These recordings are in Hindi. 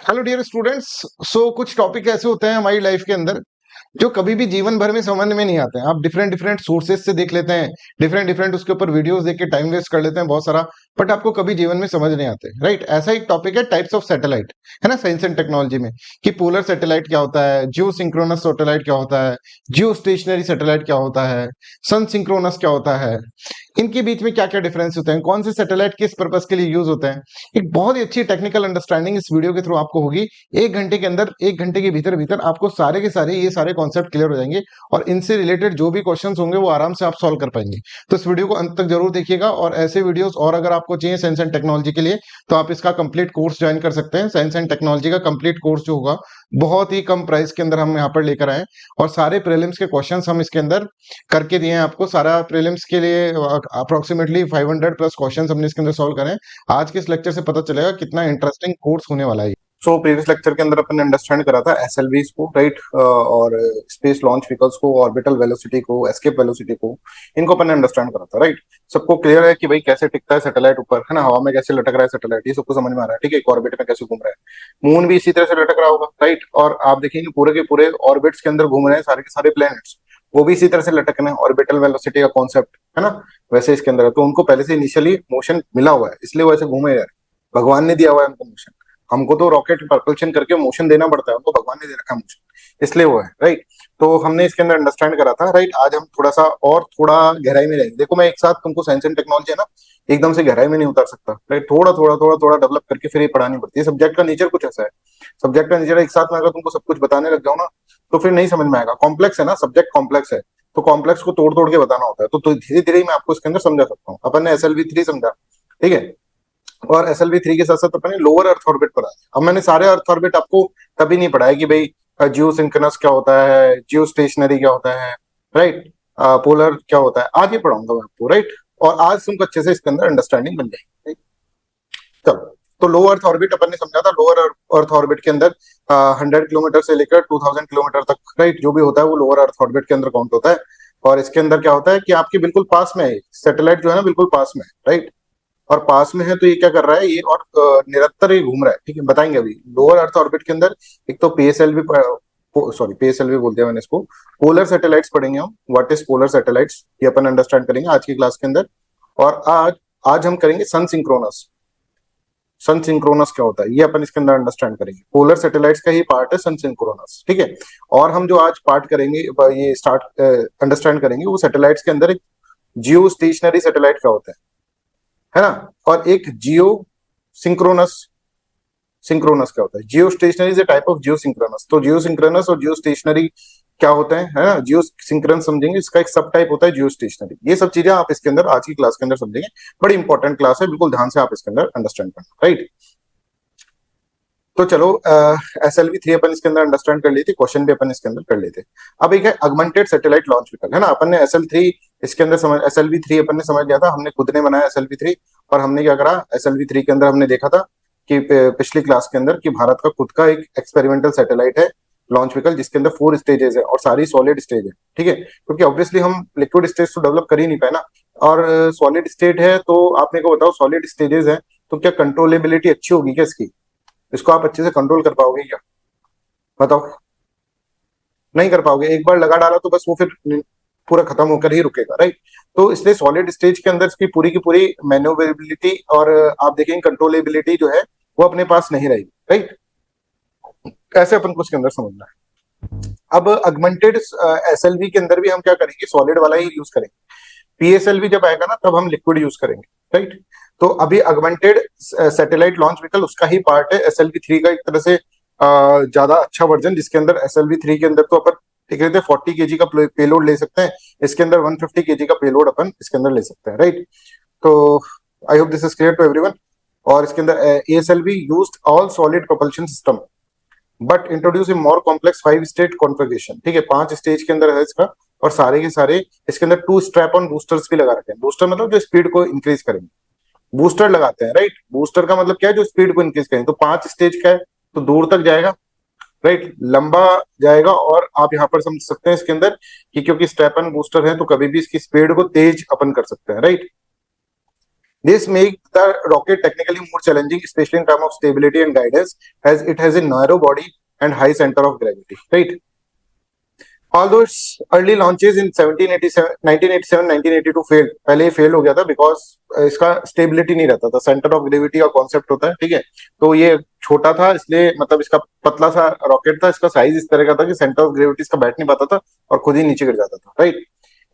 Hello dear students. सो कुछ टॉपिक ऐसे होते हैं हमारी लाइफ के अंदर जो कभी भी जीवन भर में समझ में नहीं आते हैं। आप डिफरेंट डिफरेंट सोर्सेज से देख लेते हैं, डिफरेंट डिफरेंट उसके ऊपर वीडियोस देख के टाइम वेस्ट कर लेते हैं बहुत सारा, बट आपको कभी जीवन में समझ नहीं आते। राइट, ऐसा एक टॉपिक है टाइप्स ऑफ सैटेलाइट, है ना, साइंस एंड टेक्नोलॉजी में, कि पोलर सैटेलाइट क्या होता है, जियो सिंक्रोनस सैटेलाइट क्या होता है, जियो स्टेशनरी सैटेलाइट क्या होता है, सन सिंक्रोनस क्या होता है, इनके बीच में क्या क्या डिफरेंस होते हैं, कौन से सैटेलाइट किस पर्पस के लिए यूज होते हैं। एक बहुत ही अच्छी टेक्निकल अंडरस्टैंडिंग इस वीडियो के थ्रू आपको होगी। 1 घंटे के अंदर, 1 घंटे के भीतर भीतर आपको सारे के सारे ये सारे कॉन्सेप्ट क्लियर हो जाएंगे और इनसे रिलेटेड जो भी क्वेश्चंस होंगे वो आराम से आप सॉल्व कर पाएंगे। तो इस वीडियो को अंत तक जरूर देखिएगा, और ऐसे वीडियोस और अगर आपको चाहिए साइंस एंड टेक्नोलॉजी के लिए तो आप इसका कंप्लीट कोर्स ज्वाइन कर सकते हैं। साइंस एंड टेक्नोलॉजी का कंप्लीट कोर्स जो होगा बहुत ही कम प्राइस के अंदर हम यहाँ पर लेकर आए, और सारे प्रीलिम्स के क्वेश्चंस हम इसके अंदर करके दिए हैं आपको। सारा प्रीलिम्स के लिए अप्रोक्सीमेटली 500 प्लस क्वेश्चंस हमने इसके अंदर सॉल्व करे हैं। आज के इस लेक्चर से पता चलेगा कितना इंटरेस्टिंग कोर्स होने वाला है। सो प्रीवियस लेक्चर के अंदर अपन ने अंडरस्टैंड करा था एसएलवीज को, राइट, और स्पेस लॉन्च व्हीकल्स को, ऑर्बिटल वेलोसिटी को, एस्केप वेलोसिटी को, इनको अपन ने अंडरस्टैंड करा था। राइट, सबको क्लियर है कि भाई कैसे टिकता है सैटेलाइट ऊपर, है ना, हवा में कैसे लटक रहा है सैटेलाइट, ये सबको समझ में आ रहा है। ठीक है, एक ऑर्बिट में कैसे घूम रहा है, मून भी इसी तरह से लटक रहा होगा। राइट, और आप देखेंगे पूरे के पूरे ऑर्बिट्स के अंदर घूम रहे हैं सारे के सारे प्लैनेट्स, वो भी इसी तरह से लटकने हैं। ऑर्बिटल वेलोसिटी का कॉन्सेप्ट है ना, वैसे इसके अंदर है। तो उनको पहले से इनिशियली मोशन मिला हुआ है, इसलिए वो ऐसे घूमे जा रहे हैं। भगवान ने दिया हुआ है उनको मोशन। हमको तो रॉकेट प्रपल्शन करके मोशन देना पड़ता है, उनको भगवान ने दे रखा है मोशन, इसलिए वो है। राइट, तो हमने इसके अंदर अंडरस्टैंड करा था। राइट, आज हम थोड़ा सा और थोड़ा गहराई में रहेंगे। देखो, मैं एक साथ तुमको साइंस एंड टेक्नोलॉजी है ना, एकदम से गहराई में नहीं उतार सकता। राइट, थोड़ा थोड़ा थोड़ा थोड़ा डेवलप करके फिर ये पढ़ानी पड़ती है। सब्जेक्ट का नेचर कुछ ऐसा है। सब्जेक्ट का नेचर एक साथ में अगर तुमको सब कुछ बताने लग जाओ ना तो फिर नहीं समझ में आएगा। कॉम्प्लेक्स है ना, सब्जेक्ट कॉम्प्लेक्स है, तो कॉम्प्लेक्स को तोड़ तोड़ के बताना होता है। तो धीरे धीरे मैं आपको इसके अंदर समझा सकता हूँ। अपन ने SLV3 समझा, ठीक है, और SLV3 के साथ साथ अपन ने लोअर अर्थ ऑर्बिट पढ़ा है। अब मैंने सारे अर्थ ऑर्बिट आपको कभी नहीं पढ़ाया कि भाई जियो सिंक्रोनस क्या होता है, जियो स्टेशनरी क्या होता है, राइट, पोलर क्या होता है, आज ही पढ़ाऊंगा मैं आपको। राइट, और आज तुमको अच्छे से इसके अंदर अंडरस्टैंडिंग बन जाएगी। चलो, तो लो अर्थ ऑर्बिट अपन ने समझा था। लोअर अर्थ ऑर्बिट के अंदर 100 किलोमीटर से लेकर 2000 किलोमीटर तक, राइट, जो भी होता है वो लोअर अर्थ ऑर्बिट के अंदर काउंट होता है। और इसके अंदर क्या होता है कि आपके बिल्कुल पास में है सैटेलाइट, जो है ना बिल्कुल पास में है। राइट, और पास में है तो ये क्या कर रहा है, ये और निरंतर ये घूम रहा है। ठीक है, बताएंगे अभी। लोअर अर्थ ऑर्बिट के अंदर एक तो PSLV, सॉरी PSLV बोल दिया मैंने इसको, पोलर सैटेलाइट्स पढ़ेंगे हम। व्हाट इज पोलर सैटेलाइट्स, ये अपन अंडरस्टैंड करेंगे आज की क्लास के अंदर। और आज आज हम करेंगे सन सिंक्रोनस। सन सिंक्रोनस क्या होता है ये अपन इसके अंदर अंडरस्टैंड करेंगे। पोलर सैटेलाइट्स का ही पार्ट है सन सिंक्रोनस। ठीक है, और हम जो आज पार्ट करेंगे, ये स्टार्ट अंडरस्टैंड करेंगे, वो सैटेलाइट्स के अंदर एक जियो स्टेशनरी सैटेलाइट क्या होता है ना, और एक जियो सिंक्रोनस, सिंक्रोनस क्या होता है। जियो stationery is a type of Jio synchronous. तो जियो सिंक्रोनस और जियो स्टेशनरी क्या होता है ना, जियो सिंक्रोनस समझेंगे, इसका एक सब टाइप होता है जियो स्टेशनरी। ये सब चीजें आप इसके अंदर आज की क्लास के अंदर समझेंगे। बड़ी इंपॉर्टेंट क्लास है, बिल्कुल ध्यान से आप इसके अंदर अंडरस्टैंड करना। राइट, तो चलो, SLV3 अपन इसके अंदर अंडरस्टैंड कर लेते, क्वेश्चन भी अपन इसके अंदर कर लेते। अब एक है अगमेंटेड सैटेलाइट लॉन्च व्हीकल, है ना। अपन ने SL3 इसके अंदर समझ, SLV3 अपन ने समझ लिया था, हमने खुद ने बनाया SLV3। और हमने क्या करा, SLV3 के अंदर हमने देखा था कि पिछली क्लास के अंदर कि भारत का खुद का एक एक्सपेरिमेंटल सैटेलाइट है लॉन्च व्हीकल, जिसके अंदर 4 स्टेजेस है और सारी सॉलिड स्टेज है। ठीक है, क्योंकि ऑब्वियसली हम लिक्विड स्टेज तो डेवलप कर ही नहीं पाए ना, और सॉलिड स्टेट है। तो आप मेरे को बताओ, सॉलिड स्टेजेस है तो क्या कंट्रोलेबिलिटी अच्छी होगी क्या इसकी, इसको आप अच्छे से कंट्रोल कर पाओगे क्या, बताओ। नहीं कर पाओगे, एक बार लगा डाला तो बस वो फिर पूरा खत्म होकर ही रुकेगा। राइट, तो इसलिए सॉलिड स्टेज के अंदर इसकी पूरी की पूरी मैन्योवेबिलिटी और आप देखेंगे कंट्रोलेबिलिटी जो है वो अपने पास नहीं रहेगी। राइट, ऐसे अपन को इसके अंदर समझना है। अब अगमेंटेड SLV के अंदर भी हम क्या करेंगे, सॉलिड वाला ही यूज करेंगे। PSLV जब आएगा ना तब हम लिक्विड यूज करेंगे। राइट, तो अभी अगमेंटेड सैटेलाइट लॉन्च व्हीकल उसका ही पार्ट है SLV3 का, एक तरह से ज्यादा अच्छा वर्जन, जिसके अंदर SLV3 के अंदर तो अपन ठीक है 40 kg का पेलोड ले सकते हैं, इसके अंदर 150 kg का पेलोड अपन इसके अंदर ले सकते हैं। राइट, तो I hope this is clear to everyone. और इसके अंदर ASLV used all solid propulsion system but introduce a more complex 5 state configuration. ठीक है, 5 स्टेज के अंदर है इसका, और सारे के सारे इसके अंदर 2 स्ट्रैप ऑन बूस्टर्स भी लगा रखे हैं। बूस्टर मतलब जो स्पीड को इंक्रीज करेंगे, बूस्टर लगाते हैं। राइट, बूस्टर का मतलब क्या है, जो स्पीड को इंक्रीज करेंगे। तो 5 स्टेज का है तो दूर तक जाएगा, राइट, लंबा जाएगा। और आप यहाँ पर समझ सकते हैं इसके अंदर कि क्योंकि स्टेप एंड बूस्टर है तो कभी भी इसकी स्पीड को तेज अपन कर सकते हैं। Right, This makes the rocket technically more challenging, especially in terms of stability and guidance, as it has a narrow body and high center of gravity. Right? Although its early launches in 1787, 1987, 1982 failed, पहले ये फेल हो गया था बिकॉज इसका स्टेबिलिटी नहीं रहता था, सेंटर ऑफ ग्रेविटी का कॉन्सेप्ट होता है, ठीक है। तो ये छोटा था, इसलिए मतलब इसका पतला सा रॉकेट था, इसका साइज इस तरह का था कि सेंटर ऑफ ग्रेविटी इसका बैठ नहीं पाता था और खुद ही नीचे गिर जाता था, राइट।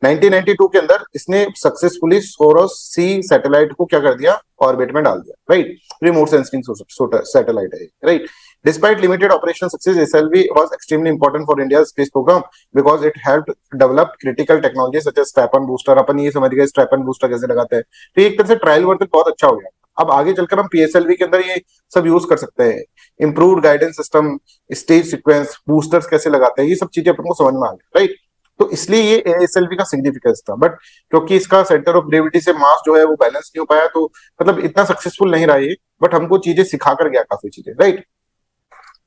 1992 के अंदर इसने सक्सेसफुली सोरोस सी सैटेलाइट को क्या कर दिया, ऑर्बिट में डाल दिया, राइट। रिमोट सेंसिंग सैटेलाइट है, right. Despite limited operational success, SLV was extremely important for India's space program because it helped develop critical technologies such as strap-on booster. अपन ये समझ गए strap-on booster कैसे लगाते हैं, तो एक तरह से ट्रायल वर्क बहुत अच्छा हो गया। अब आगे चलकर हम PSLV के अंदर ये सब यूज कर सकते हैं, improved guidance system, stage sequence, boosters कैसे लगाते हैं, ये सब चीजें अपन को समझ में आ गई, राइट। तो इसलिए ये ASLV का सिग्निफिकेंस था, बट क्योंकि इसका सेंटर ऑफ ग्रेविटी से मास जो है वो बैलेंस नहीं हो पाया, तो मतलब इतना सक्सेसफुल नहीं रहा ये, बट हमको चीजें सिखा कर गया काफी चीजें, राइट।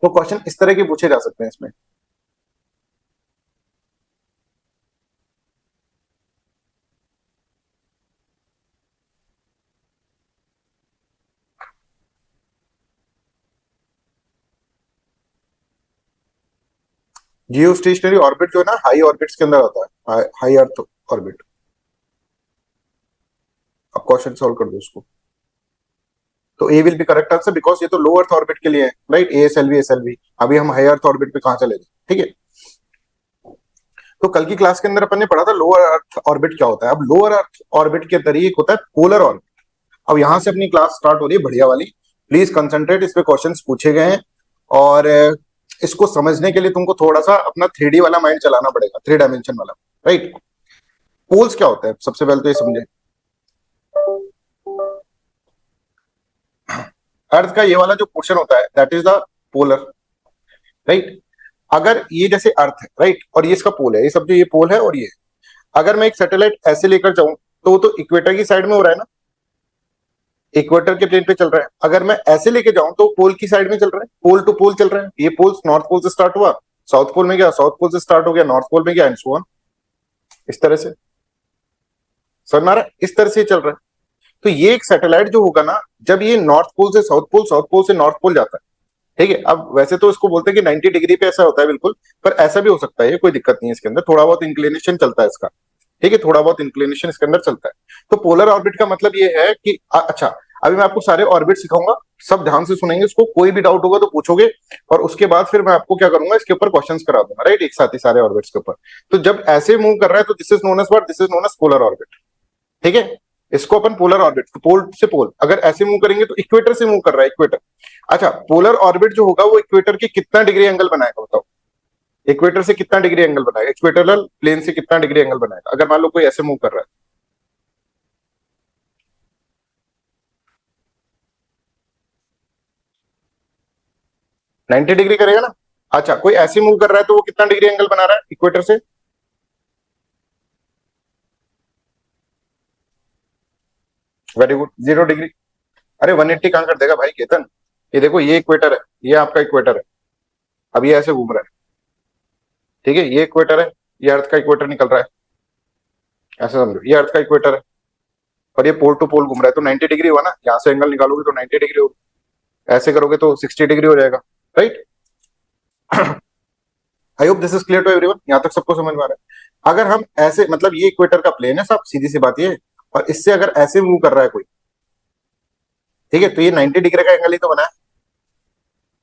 तो क्वेश्चन इस तरह के पूछे जा सकते हैं इसमें। जियो स्टेशनरी ऑर्बिट जो है ना, हाई ऑर्बिट्स के अंदर होता है, हाई अर्थ ऑर्बिट। अब क्वेश्चन सॉल्व कर दो उसको। तो A will be correct answer because ये तो लो अर्थ ऑर्बिट के लिए है, राइट। ASLV SLV, अभी हम हाई अर्थ ऑर्बिट पे कहां चले गए, ठीक है। तो कल की क्लास के अंदर अपन ने पढ़ा था लोअर अर्थ ऑर्बिट क्या होता है। अब लोअर अर्थ ऑर्बिट के अंदर एक होता है पोलर ऑर्बिट। अब यहां से अपनी क्लास स्टार्ट हो रही है बढ़िया वाली, प्लीज कंसंट्रेट, इस पे क्वेश्चंस पूछे गए हैं और इसको समझने के लिए तुमको थोड़ा सा अपना 3D वाला माइंड चलाना पड़ेगा, 3 डायमेंशन वाला, राइट। पोल्स क्या होता है सबसे पहले तो ये समझे। अर्थ का ये वाला जो पोर्शन होता है that is the polar, right. अगर ये जैसे अर्थ है, राइट, और ये इसका पोल है, ये सब जो ये पोल है और ये, अगर मैं एक सैटेलाइट ऐसे लेकर जाऊं तो वो तो इक्वेटर की साइड में हो रहा है ना, इक्वेटर के प्लेन पे चल रहा है। अगर मैं ऐसे लेके जाऊं तो पोल की साइड में चल रहा है, पोल टू पोल चल रहा है। ये पोल नॉर्थ पोल से स्टार्ट हुआ, साउथ पोल में गया, साउथ पोल से स्टार्ट हो गया, नॉर्थ पोल में गया, एंड सो ऑन। इस तरह से समझ में आ रहा है, इस तरह से चल रहा है। तो ये एक सैटेलाइट जो होगा ना, जब ये नॉर्थ पोल से साउथ पोल, साउथ पोल से नॉर्थ पोल जाता है, ठीक है। अब वैसे तो इसको बोलते हैं कि 90 डिग्री पे ऐसा होता है बिल्कुल, पर ऐसा भी हो सकता है, कोई दिक्कत नहीं है इसके अंदर, थोड़ा बहुत इंक्लिनेशन चलता है इसका, ठीक है, थोड़ा बहुत इंक्लिनेशन इसके अंदर चलता है। तो पोलर ऑर्बिट का मतलब ये है कि अच्छा, अभी मैं आपको सारे ऑर्बिट सिखाऊंगा, सब ध्यान से सुनेंगे इसको, कोई भी डाउट होगा तो पूछोगे, और उसके बाद फिर मैं आपको क्या करूंगा, इसके ऊपर क्वेश्चंस करा दूंगा, राइट, एक साथ ही सारे ऑर्बिट्स के ऊपर। तो जब ऐसे मूव कर रहा है तो this is known as what, this is known as polar orbit, ठीक है। इसको अपन पोलर ऑर्बिट, पोल से पोल अगर ऐसे मूव करेंगे तो इक्वेटर से मूव कर रहा है, इक्वेटर। अच्छा, पोलर ऑर्बिट जो होगा वो इक्वेटर के कितना डिग्री एंगल बनाएगा बताओ, इक्वेटर से कितना डिग्री एंगल बनाएगा, इक्वेटरल प्लेन से कितना डिग्री एंगल बनाएगा, अगर मान लो कोई ऐसे मूव कर रहा है। 90 डिग्री करेगा ना। अच्छा, कोई ऐसे मूव कर रहा है तो वो कितना डिग्री एंगल बना रहा है इक्वेटर से। Very good, 0 degree. अरे 180 कहां कर देगा भाई केतन, ये देखो ये इक्वेटर है, ये आपका इक्वेटर है, अब ये ऐसे घूम रहा है, ठीक है, ये इक्वेटर है, ये अर्थ का इक्वेटर निकल रहा है, ऐसे समझो, ये अर्थ का इक्वेटर है और ये पोल टू पोल घूम रहा है, तो 90 डिग्री हुआ ना, यहाँ से एंगल निकालोगे तो 90 डिग्री होगी, ऐसे करोगे तो 60 डिग्री हो जाएगा, right. I hope this is clear to everyone, यहाँ तक सबको समझ में आ रहा है। अगर हम ऐसे, मतलब ये इक्वेटर का प्लेन है, सब सीधी सी बात ये, और इससे अगर ऐसे मूव कर रहा है कोई, ठीक है, तो ये 90 डिग्री का एंगल ही तो बना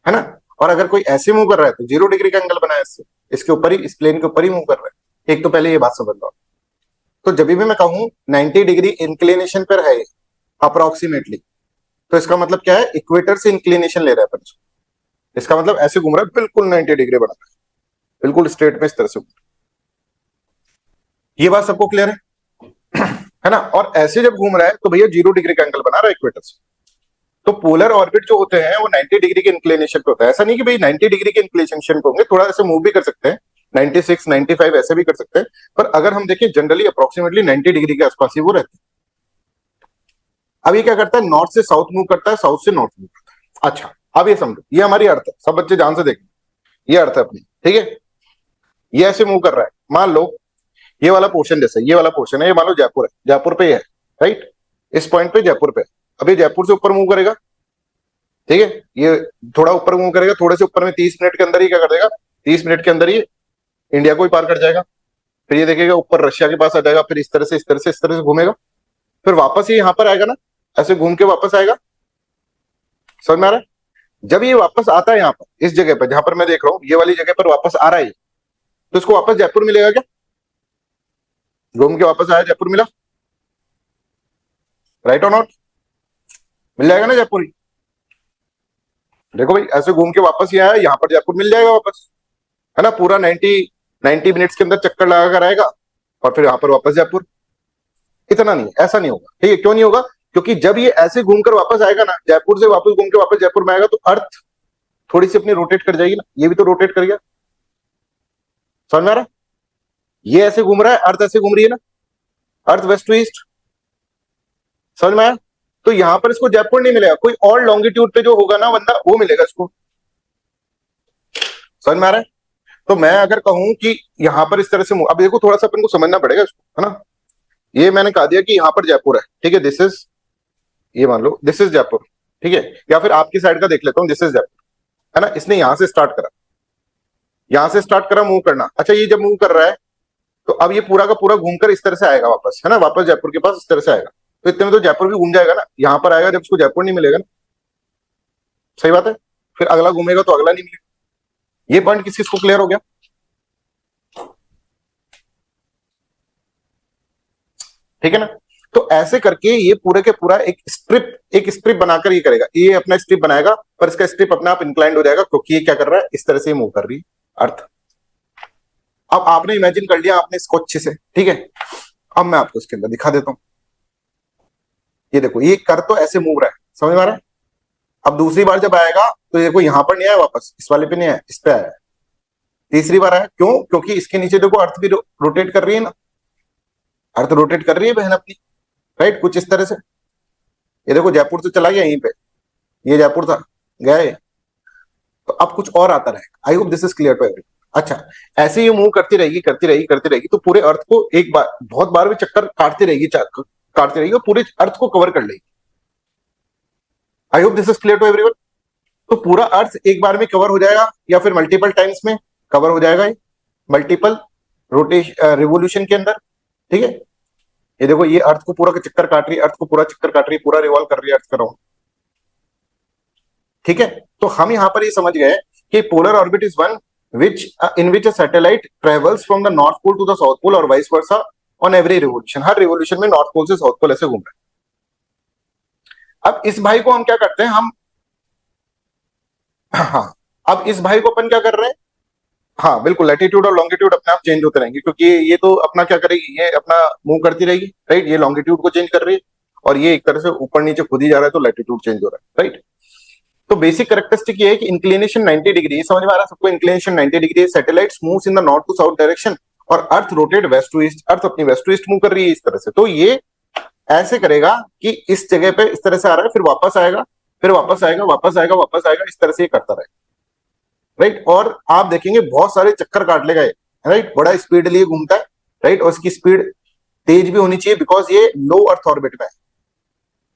है ना। और अगर कोई ऐसे मूव कर रहा है तो 0 डिग्री का एंगल बना है इससे, इसके ऊपर ही, इस प्लेन के ऊपर ही मूव कर रहा है। एक तो पहले ये बात समझ लो। तो जब भी मैं कहूं 90 डिग्री इंक्लिनेशन पर है अप्रोक्सीमेटली, तो इसका मतलब क्या है, इक्वेटर से इंक्लिनेशन ले रहा है अपन इसको। इसका मतलब ऐसे घूम रहा है, बिल्कुल 90 डिग्री बना रहा है, बिल्कुल स्ट्रेट में इस तरह से। ये बात सबको क्लियर है ना। और ऐसे जब घूम रहा है तो भैया 0 डिग्री का एंगल बना रहा है इक्वेटर से। तो पोलर ऑर्बिट जो होते हैं वो 90 डिग्री के इंक्लिनेशन पे होता है। ऐसा नहीं कि भाई 90 डिग्री के इंक्लिनेशन पे होंगे, थोड़ा ऐसे मूव भी कर सकते हैं, 96 95 ऐसे भी कर सकते हैं, पर अगर हम देखें जनरली अप्रोक्सीमेटली 90 डिग्री के आसपास ही वो रहते हैं। अब ये क्या करता है, नॉर्थ से साउथ मूव करता है, साउथ से नॉर्थ मूव करता है। अच्छा, अब ये समझो, ये हमारी अर्थ है, सब बच्चे ध्यान से देखें, ये अर्थ है अपनी, ठीक है। ये ऐसे मूव कर रहा है, मान लो ये वाला पोर्शन, जैसे ये वाला पोर्शन है, ये मान लो जयपुर है, जयपुर पे है, राइट। इस पॉइंट पे जयपुर पे। अब ये जयपुर से ऊपर मूव करेगा, ठीक है, ये थोड़ा ऊपर मूव करेगा, थोड़े से ऊपर में 30 मिनट के अंदर ही क्या कर देगा, 30 मिनट के अंदर ही इंडिया को ही पार कर जाएगा। फिर ये देखेगा ऊपर रशिया के पास आ जाएगा, फिर इस तरह से इस तरह से इस तरह से घूमेगा, फिर वापस ये यहाँ पर आएगा ना, ऐसे घूम के वापस आएगा। समझ में आ रहा है? जब ये वापस आता है यहाँ पर इस जगह पर जहां पर मैं देख रहा हूँ, ये वाली जगह पर वापस आ रहा है, तो इसको वापस जयपुर मिलेगा क्या? घूम के वापस आया, जयपुर मिला, राइट और नॉट? मिल जाएगा ना जयपुर ही। देखो भाई, ऐसे घूम के वापस ही आया, यहाँ पर जयपुर मिल जाएगा वापस, है ना, पूरा 90 मिनट्स के अंदर चक्कर लगा कर आएगा और फिर यहाँ पर वापस जयपुर। इतना नहीं, ऐसा नहीं होगा, ठीक है? क्यों नहीं होगा? क्योंकि जब ये ऐसे घूमकर वापस आएगा ना, जयपुर से वापस घूम के वापस जयपुर में आएगा, तो अर्थ थोड़ी सी अपनी रोटेट कर जाएगी ना, ये भी तो रोटेट कर गया। समझ में आ रहा है? ये ऐसे घूम रहा है, अर्थ ऐसे घूम रही है ना, अर्थ वेस्ट टू ईस्ट। समझ में आया? तो यहां पर इसको जयपुर नहीं मिलेगा, कोई और लॉन्गिट्यूड पे जो होगा ना बंदा, वो मिलेगा इसको। समझ में आ रहा है? तो मैं अगर कहूं कि यहां पर इस तरह से, अब देखो थोड़ा सा अपन को समझना पड़ेगा इसको, है ना। ये मैंने कहा दिया कि यहां पर जयपुर है, ठीक है, दिस इज, ये मान लो दिस इज जयपुर, ठीक है, या फिर आपकी साइड का देख लेता हूं, दिस इज जयपुर, है ना। इसने यहां से स्टार्ट करा, यहां से स्टार्ट करा मूव करना। अच्छा, ये जब मूव कर रहा है तो अब ये पूरा का पूरा घूमकर इस तरह से आएगा वापस, है ना, वापस जयपुर के पास इस तरह से आएगा, तो इतने में तो जयपुर भी घूम जाएगा ना। यहां पर आएगा जब उसको जयपुर नहीं मिलेगा ना, सही बात है। फिर अगला घूमेगा तो अगला नहीं मिलेगा। ये पॉइंट किस किस को क्लियर हो गया? ठीक है ना। तो ऐसे करके ये पूरे के पूरा एक स्ट्रिप बनाकर ये करेगा, ये अपना स्ट्रिप बनाएगा, पर इसका स्ट्रिप अपने आप इंक्लाइंड हो जाएगा, क्योंकि ये क्या कर रहा है, इस तरह से मूव कर रही है अर्थ। अब आपने इमेजिन कर लिया आपने इसको अच्छे से, ठीक है। अब मैं आपको इसके अंदर दिखा देता हूं। ये देखो, ये कर तो ऐसे मूव रहा है, समझ में आ रहा है? अब दूसरी बार जब आएगा तो देखो यहां पर नहीं आया वापस, इस वाले पे नहीं आया, इस पे आया। तीसरी बार आया, क्यों? क्योंकि इसके नीचे देखो अर्थ भी रोटेट कर रही है ना, अर्थ रोटेट कर रही है बहन अपनी, राइट, कुछ इस तरह से। ये देखो जयपुर से चला गया यहीं पे, ये जयपुर था, गया ये। तो अब कुछ और आता रहेगा। I hope this is clear to everyone. अच्छा, ऐसे ये मूव करती रहेगी करती रहेगी करती रहेगी, तो पूरे अर्थ को एक बार बहुत बार भी चक्कर काटती रहेगी, काटती रहेगी, और पूरे अर्थ को कवर कर लेगी। I hope this is clear to everyone. तो पूरा अर्थ एक बार में कवर हो जाएगा, या फिर मल्टीपल टाइम्स में कवर हो जाएगा, ये मल्टीपल रोटेशन रिवोल्यूशन के अंदर, ठीक है। ये देखो, ये अर्थ को पूरा चक्कर काट रही है, अर्थ को पूरा चक्कर काट रही है, पूरा रिवॉल्व कर रही है अर्थ का राउंड, ठीक है। तो हम यहां पर ये समझ गए कि polar orbit is one which in which a satellite travels from the north pole to the south pole और vice versa on every revolution। Her revolution में नॉर्थ पोल से साउथ पोल ऐसे घूम रहे हैं। अब इस भाई को हम क्या करते हैं, हम हाँ, अब इस भाई को अपन क्या कर रहे हैं, हाँ बिल्कुल, लैटिट्यूड और लॉन्गिट्यूड अपने आप चेंज होते रहेंगे, क्योंकि ये तो अपना क्या करेगी, ये अपना मूव करती रहेगी, राइट। ये लॉन्गिट्यूड को चेंज कर रही है, और ये एक तरह से ऊपर नीचे खुद ही जा रहा है, तो लैटिट्यूड चेंज हो रहा है, राइट। तो बेसिक कैरेक्टरिस्टिक ये है कि इंक्लिनेशन 90 डिग्री, समझ में आ रहा है सबको? इंक्लिनेशन 90 डिग्री है, satellites moves in the north to south direction, और earth rotate west to east, earth अपनी वेस्ट टू ईस्ट मूव कर रही है इस तरह से। तो ये ऐसे करेगा कि इस जगह पे इस तरह से आ रहा है, फिर वापस आएगा, फिर वापस आएगा, वापस आएगा, वापस आएगा, इस तरह से ये करता रहेगा, राइट। और आप देखेंगे बहुत सारे चक्कर काट लेगा ये, राइट, बड़ा स्पीडली घूमता है, राइट, और इसकी स्पीड तेज भी होनी चाहिए, बिकॉज ये लो अर्थ ऑर्बिट में है।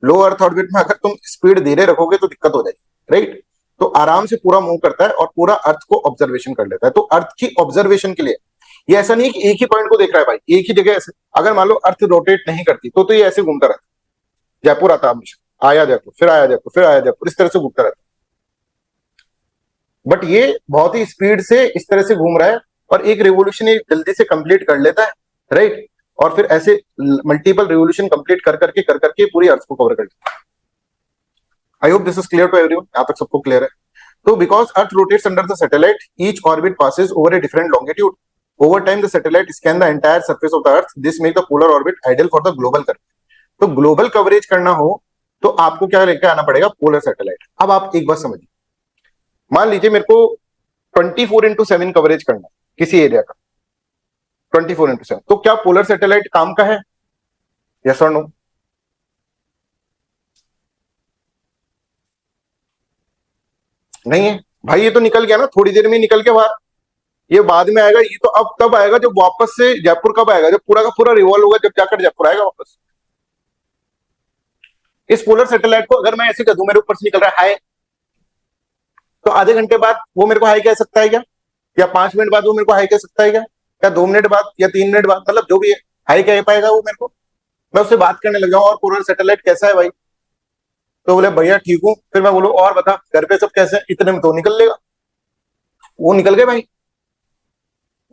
लो अर्थ ऑर्बिट में अगर तुम स्पीड धीरे रखोगे तो दिक्कत हो जाएगी, राइट। तो आराम से पूरा मूव करता है और पूरा अर्थ को ऑब्जर्वेशन कर लेता है। तो अर्थ की ऑब्जर्वेशन के लिए ये ऐसा नहीं कि एक ही पॉइंट को देख रहा है भाई, एक ही जगह ऐसे। अगर मान लो अर्थ रोटेट नहीं करती तो ये ऐसे घूमता रहता, जयपुर आता हमेशा, आया जयपुर, फिर आया जयपुर, फिर आया जयपुर, इस तरह से घूमता रहता। बट ये बहुत ही स्पीड से इस तरह से घूम रहा है, और एक रिवोल्यूशन ये जल्दी से कंप्लीट कर लेता है, राइट। और फिर ऐसे मल्टीपल रिवोल्यूशन कंप्लीट कर करके पूरी अर्थ को कवर कर लेता है। I hope this is clear to everyone, यहां तक सबको क्लियर है। तो because earth rotates under the satellite, each orbit passes over a different longitude, over time the satellite scan the entire surface of the earth, this make the polar orbit ideal for the global coverage. तो ग्लोबल कवरेज करना हो तो आपको क्या लेकर आना पड़ेगा, पोलर सैटेलाइट। अब आप एक बात समझिए, मान लीजिए मेरे को 24/7 कवरेज करना है किसी एरिया का, 24/7, तो क्या पोलर सैटेलाइट काम का है? यस और नो? नहीं है भाई, ये तो निकल गया ना, थोड़ी देर में निकल के बाहर। ये बाद में आएगा, ये तो अब तब आएगा जब वापस से जयपुर कब आएगा, जब पूरा का पूरा रिवॉल्व होगा, जब जाकर जयपुर आएगा वापस। इस पोलर सैटेलाइट को अगर मैं ऐसे कह दूं मेरे ऊपर से निकल रहा है हाय, तो आधे घंटे बाद वो मेरे को हाई कह सकता है क्या? या 5 मिनट बाद वो मेरे को हाई कह सकता है क्या? या 2 मिनट बाद या 3 मिनट बाद, मतलब जो भी है, हाई कह पाएगा वो मेरे को? मैं उससे बात करने लग जाऊं और पूरा सैटेलाइट कैसा है भाई, तो बोले भैया ठीक हूँ, फिर मैं बोलूं और बता घर पे सब कैसे हैं? इतने में तो निकल लेगा, वो निकल गए भाई।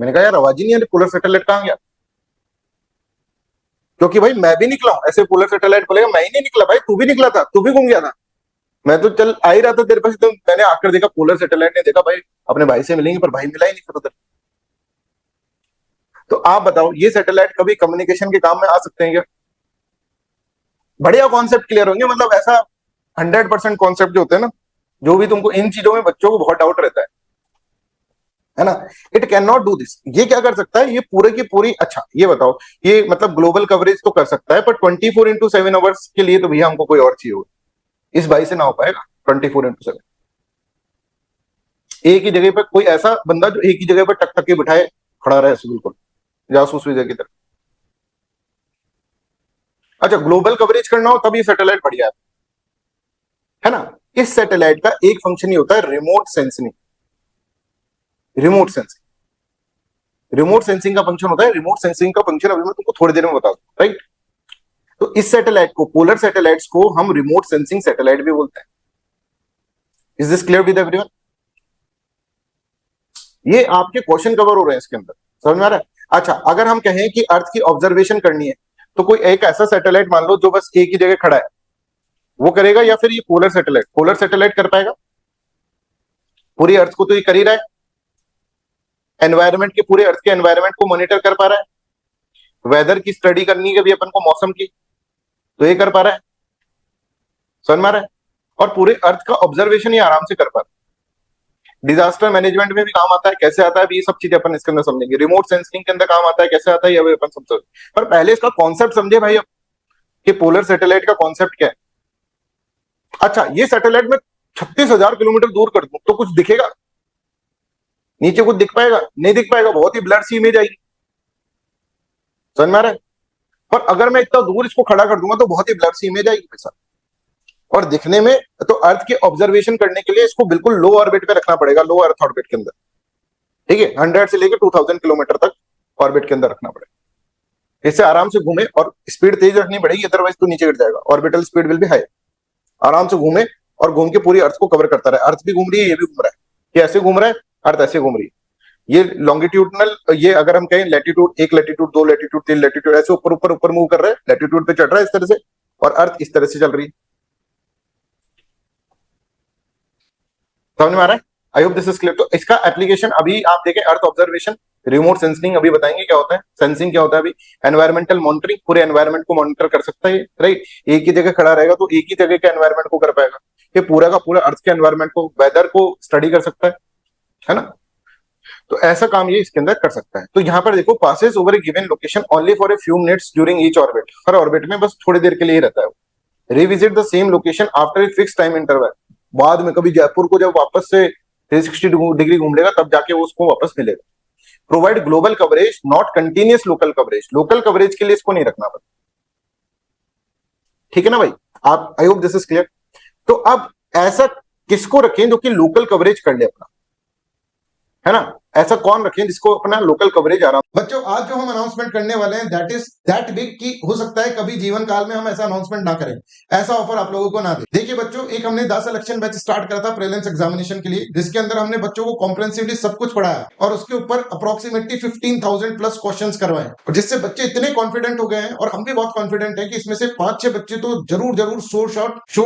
मैंने कहा यार आवाज ही नहीं आ रही, पोलर सैटेलाइट कहाँ गया? क्योंकि भाई मैं भी निकला हूं, ऐसे पोलर सैटेलाइट बोलेगा मैं ही नहीं निकला भाई, तू भी निकला था, तू भी घूम गया था। मैं तो चल आ ही रहा था तेरे पास, तो मैंने आकर देखा पोलर सैटेलाइट ने देखा भाई अपने भाई से मिलेंगे, पर भाई मिला ही नहीं फिर उधर। तो आप बताओ ये सैटेलाइट कभी कम्युनिकेशन के काम में आ सकते हैं क्या? बढ़िया कॉन्सेप्ट क्लियर होंगे, मतलब ऐसा 100% कॉन्सेप्ट जो होते हैं ना, जो भी तुमको इन चीजों में बच्चों को बहुत डाउट रहता है ना, it can not do this. ये क्या कर सकता है, ये पूरे की पूरी, अच्छा ये बताओ, ये मतलब ग्लोबल कवरेज तो कर सकता है, पर 24x7 आवर्स के लिए तो भैया हमको कोई और चाहिए होगा, इस भाई से ना हो पाएगा 24x7। एक ही जगह पर कोई ऐसा बंदा जो एक ही जगह पर टक टक के बिठाए खड़ा रहे बिल्कुल जासूस विजय की तरह। अच्छा ग्लोबल कवरेज करना हो तब ये सैटेलाइट बढ़िया है ना। इस सैटेलाइट का एक फंक्शन ही होता है remote sensing. Remote sensing, remote sensing का फंक्शन होता है, रिमोट सेंसिंग का फंक्शन अभी मैं तुमको थोड़ी देर में बता दूं, राइट। तो इस सैटेलाइट को, पोलर सैटेलाइट्स को हम रिमोट सेंसिंग सैटेलाइट भी बोलते हैं। Is this clear with everyone? ये आपके क्वेश्चन कवर हो रहे हैं इसके अंदर, समझ में आ रहा है? अच्छा अगर हम कहें कि अर्थ की ऑब्जर्वेशन करनी है, तो कोई एक ऐसा सैटेलाइट मान लो जो बस एक ही जगह खड़ा है, वो करेगा, या फिर ये पोलर सैटेलाइट, पोलर सैटेलाइट कर पाएगा? पूरी अर्थ को तो ये कर ही रहा है, एनवायरमेंट के, पूरे अर्थ के एनवायरमेंट को मॉनिटर कर पा रहा है, वेदर की स्टडी करनी है कभी अपन को, मौसम की, तो ये कर पा रहा है, समझ में आ रहा है? और पूरे अर्थ का ऑब्जर्वेशन ये आराम से कर पा रहा है। डिजास्टर मैनेजमेंट में भी काम आता है, कैसे आता है अभी ये सब चीजें अपन इसके अंदर समझेंगे। रिमोट सेंसिंग के अंदर काम आता है, कैसे आता है ये अभी अपन समझ, पर पहले इसका कॉन्सेप्ट समझे भाई अब, कि पोलर सैटेलाइट का कॉन्सेप्ट क्या है। अच्छा ये सैटेलाइट में 36,000 किलोमीटर दूर कर दूं तो कुछ दिखेगा? नीचे कुछ दिख पाएगा? नहीं दिख पाएगा, बहुत ही ब्लर सी इमेज आएगी, समझ में आ रहा है? पर अगर मैं इतना दूर इसको खड़ा कर दूंगा तो बहुत ही ब्लर सी इमेज आएगी मेरे साथ, और दिखने में, तो अर्थ के ऑब्जर्वेशन करने के लिए इसको बिल्कुल लो ऑर्बिट पे रखना पड़ेगा, लो अर्थ ऑर्बिट के अंदर, ठीक है, 100 से लेकर 2000 किलोमीटर तक ऑर्बिट के अंदर रखना पड़ेगा। इससे आराम से घूमे, और स्पीड तेज रखनी पड़ेगी, अदरवाइज तो नीचे गिर जाएगा, orbital speed will be high. आराम से घूमे और घूम के पूरी अर्थ को कवर करता रहे, अर्थ भी घूम रही है, ये भी घूम रहा है, ये ऐसे घूम रहा है, अर्थ ऐसे घूम रही है। ये लॉन्गिट्यूडनल, ये अगर हम कहें लैटिट्यूड, 1 लैटिट्यूड, 2 लैटिट्यूड, 3 लैटिट्यूड, ऐसे ऊपर ऊपर ऊपर मूव कर रहा है, लैटिट्यूड पे चढ़ रहा है इस तरह से, और अर्थ इस तरह से चल रही है, समझ में आ रहा है? I hope this is clear. तो इसका एप्लीकेशन अभी आप देखें, अर्थ ऑब्जर्वेशन, रिमोट सेंसिंग अभी बताएंगे क्या होता है, सेंसिंग क्या होता है अभी, एनवायरमेंटल मॉनिटरिंग, पूरे एनवायरमेंट को मॉनिटर कर सकता है, राइट। एक ही जगह खड़ा रहेगा तो एक ही जगह के एनवायरमेंट को कर पाएगा, ये पूरा का पूरा अर्थ के एनवायरमेंट को, वेदर को स्टडी कर सकता है ना। तो ऐसा काम ये इसके अंदर कर सकता है। तो यहाँ पर देखो, passes over A given location only for a few minutes during each orbit, her orbit में बस थोड़ी देर के लिए ही रहता है वो। Revisit the same location after a fix time interval, बाद में कभी जयपुर को जब वापस से 360 डिग्री घूम लेगा तब जाके वो उसको वापस मिलेगा। Provide global coverage not continuous local coverage, local coverage के लिए इसको नहीं रखना पड़ता, ठीक है ना भाई। आप, आई होप दिस इज क्लियर। तो अब ऐसा किसको रखें जो कि लोकल कवरेज कर ले अपना, है ना, ऐसा कौन रखें जिसको अपना लोकल कवरेज आराम। बच्चों आज जो हम अनाउंसमेंट करने वाले हैं दैट इज दैट बिग कि हो सकता है कभी जीवन काल में हम ऐसा अनाउंसमेंट ना करें, ऐसा ऑफर आप लोगों को ना दे। देखिए बच्चों, एक हमने 10 सिलेक्शन बैच स्टार्ट करा था प्रीलिम्स एग्जामिनेशन के लिए, जिसके अंदर हमने बच्चों को कॉम्प्रिहेंसिवली सब कुछ पढ़ाया और उसके ऊपर अप्रोक्सीमेटली 15,000 प्लस क्वेश्चंस करवाए, और जिससे बच्चे इतने कॉन्फिडेंट हो गए हैं, और हम भी बहुत कॉन्फिडेंट हैं कि इसमें से 5-6 बच्चे तो जरूर जरूर शोर